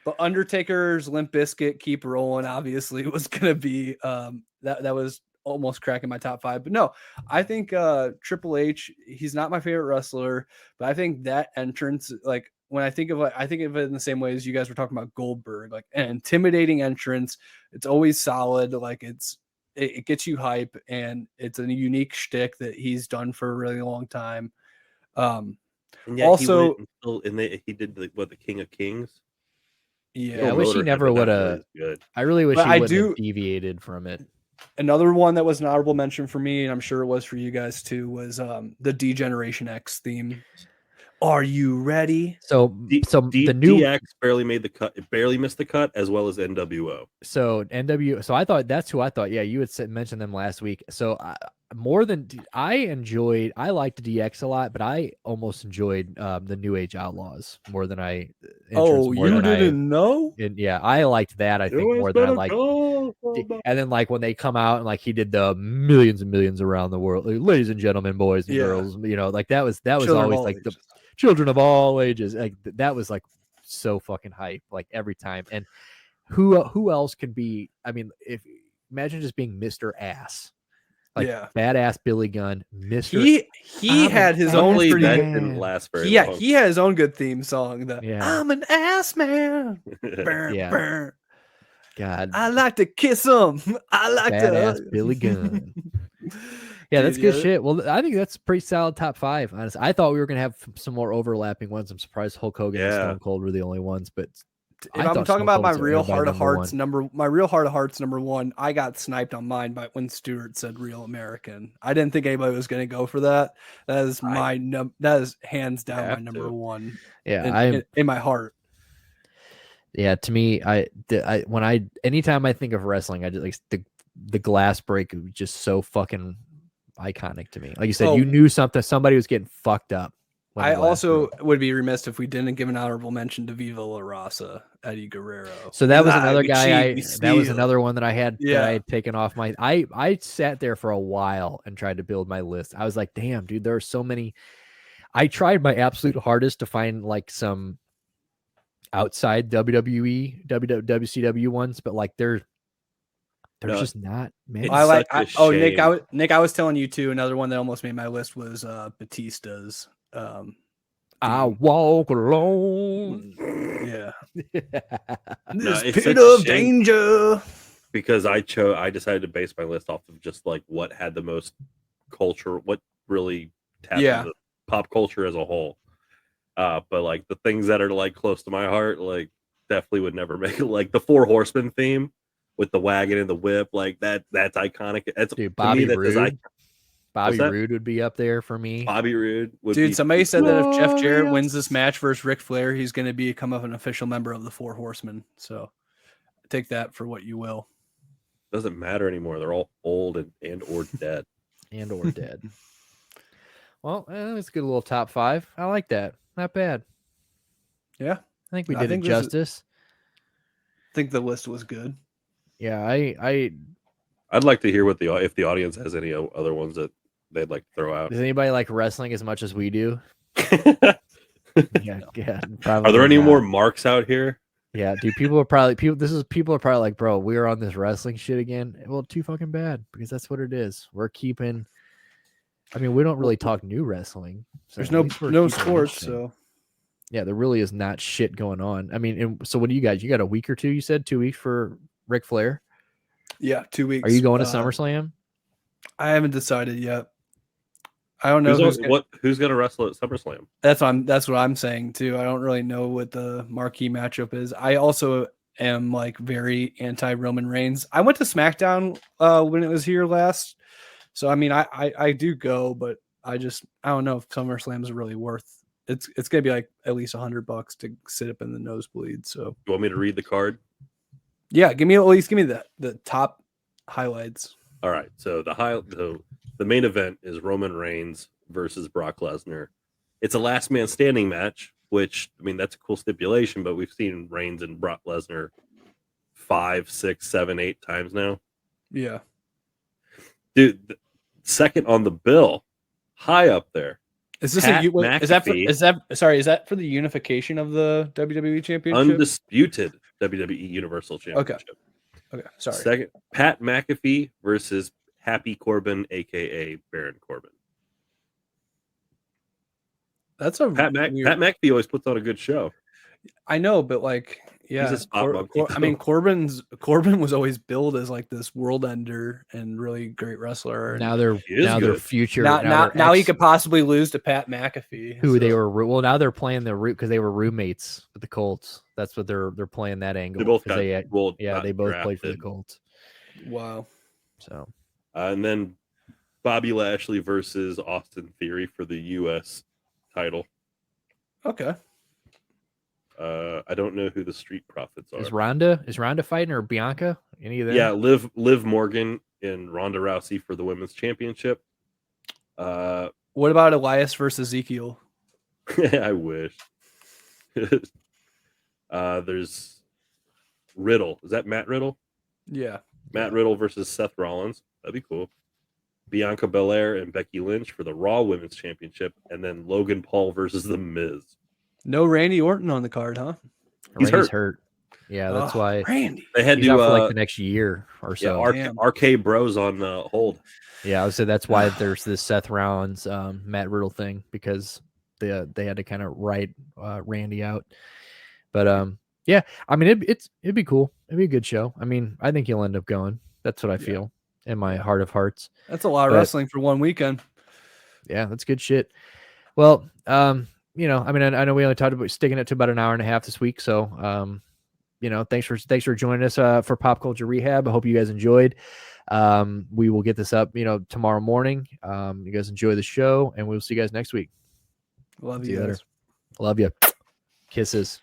But Undertaker's Limp Bizkit, Keep Rolling, obviously was gonna be that was almost cracking my top 5. But no, I think Triple H. He's not my favorite wrestler, but I think that entrance, like. When I think of it, in the same way as you guys were talking about Goldberg, like an intimidating entrance. It's always solid. Like it gets you hype, and it's a unique shtick that he's done for a really long time. Also, he did the King of Kings. Yeah, I wish he never would have. I really wish he would have deviated from it. Another one that was an honorable mention for me, and I'm sure it was for you guys too, was the D-Generation X theme. Are you ready? So the new DX barely made the cut. It barely missed the cut, as well as NWO. So I thought that's who I thought. Yeah, you had mentioned them last week. So I liked DX a lot, but I almost enjoyed the New Age Outlaws more than I. Oh, you didn't know? Yeah, I liked that. I think more than I liked. And then like when they come out and like he did the millions and millions around the world, like, ladies and gentlemen, boys and girls, like that was always like the children of all ages. Like that was like so fucking hype, like every time. And who else could be? I mean, imagine just being Mr. Ass. Like badass Billy Gunn, Mr. He had his own pretty that didn't last very long. He had his own good theme song. I'm an ass man. Burr. God, I like to kiss him. I like badass Billy Gunn. Yeah, that's good shit. Well, I think that's a pretty solid top 5. Honestly, I thought we were gonna have some more overlapping ones. I'm surprised Hulk Hogan and Stone Cold were the only ones, but. If I'm talking about my real heart of hearts number 1, I got sniped on mine by when Stewart said "Real American." I didn't think anybody was going to go for that. That is that is hands down my number 1. Yeah, in my heart. Yeah, to me, anytime I think of wrestling, I just like the glass break was just so fucking iconic to me. Like you said, you knew somebody was getting fucked up. I also would be remiss if we didn't give an honorable mention to Viva La Raza, Eddie Guerrero. So that was another guy. That was another one that I had. That I had taken off my. I sat there for a while and tried to build my list. I was like, damn, dude, there are so many. I tried my absolute hardest to find like some outside WWE, WCW ones, but like there's just not many. Nick, I was telling you too. Another one that almost made my list was Batista's. I walk alone. Yeah. This pit of danger. Because I decided to base my list off of just like what had the most culture, what really tapped into pop culture as a whole. But like the things that are like close to my heart, like definitely would never make it. Like the Four Horsemen theme with the wagon and the whip, like that's iconic. That's Bobby Roode. Bobby Roode would be up there for me. Bobby Roode would be. Somebody said that if Jeff Jarrett wins this match versus Ric Flair, he's going to become an official member of the Four Horsemen. So take that for what you will. Doesn't matter anymore. They're all old and or dead. Well, it's a good little top 5. I like that. Not bad. Yeah. I think we did it justice. I think the list was good. Yeah, I'd like to hear if the audience has any other ones that they'd like to throw out. Does anybody like wrestling as much as we do? Yeah. Are there any more marks out here? Yeah, dude. People are probably like, bro, we're on this wrestling shit again. Well, too fucking bad because that's what it is. We're keeping. I mean, we don't really talk new wrestling. So there's no sports, so Yeah, there really is not shit going on. I mean, so what do you guys? You got a week or two? You said 2 weeks for Ric Flair. Yeah, 2 weeks. Are you going to SummerSlam? I haven't decided yet. I don't know who's gonna wrestle at SummerSlam. That's what I'm saying too. I don't really know what the marquee matchup is. I also am like very anti Roman Reigns. I went to SmackDown when it was here last, so I mean I do go, but I don't know if SummerSlam is really worth. It's gonna be like at least $100 to sit up in the nosebleed. So you want me to read the card? Yeah, give me the top highlights. All right, so the main event is Roman Reigns versus Brock Lesnar. It's a last man standing match, which, I mean, that's a cool stipulation, but we've seen Reigns and Brock Lesnar 5, 6, 7, 8 times now. Yeah. Dude, second on the bill, high up there. Is this is that for the unification of the WWE Championship? Undisputed WWE Universal Championship. Okay, sorry. Second, Pat McAfee versus Happy Corbin, aka Baron Corbin. That's a Pat McAfee always puts on a good show. I know, but like, yeah, Corbin was always billed as like this world ender and really great wrestler. Now their future. Now he could possibly lose to Pat McAfee, now they're playing the root because they were roommates with the Colts. That's what they're playing that angle. They both they both played for the Colts. Wow. So, and then Bobby Lashley versus Austin Theory for the U.S. title. Okay. I don't know who the Street Profits are. Is Ronda fighting or Bianca? Any of them? Yeah, Liv Morgan and Ronda Rousey for the women's championship. What about Elias versus Ezekiel? I wish. There's Riddle. Is that Matt Riddle? Yeah. Matt Riddle versus Seth Rollins. That'd be cool. Bianca Belair and Becky Lynch for the Raw Women's Championship, and then Logan Paul versus The Miz. No Randy Orton on the card, huh? He's hurt. Yeah, that's why Randy. They had he's to out for like the next year or so. Yeah, RK Bros on hold. Yeah, I would say that's why there's this Seth Rollins, Matt Riddle thing, because they had to kind of write Randy out. But yeah, I mean it'd be cool. It'd be a good show. I mean, I think he'll end up going. That's what I feel in my heart of hearts. That's a lot of wrestling for one weekend. Yeah, that's good shit. Well, you know, I mean, I know we only talked about sticking it to about an hour and a half this week. So, you know, thanks for joining us for Pop Culture Rehab. I hope you guys enjoyed. We will get this up, you know, tomorrow morning. You guys enjoy the show, and we'll see you guys next week. Love you guys. Later. Love you. Kisses.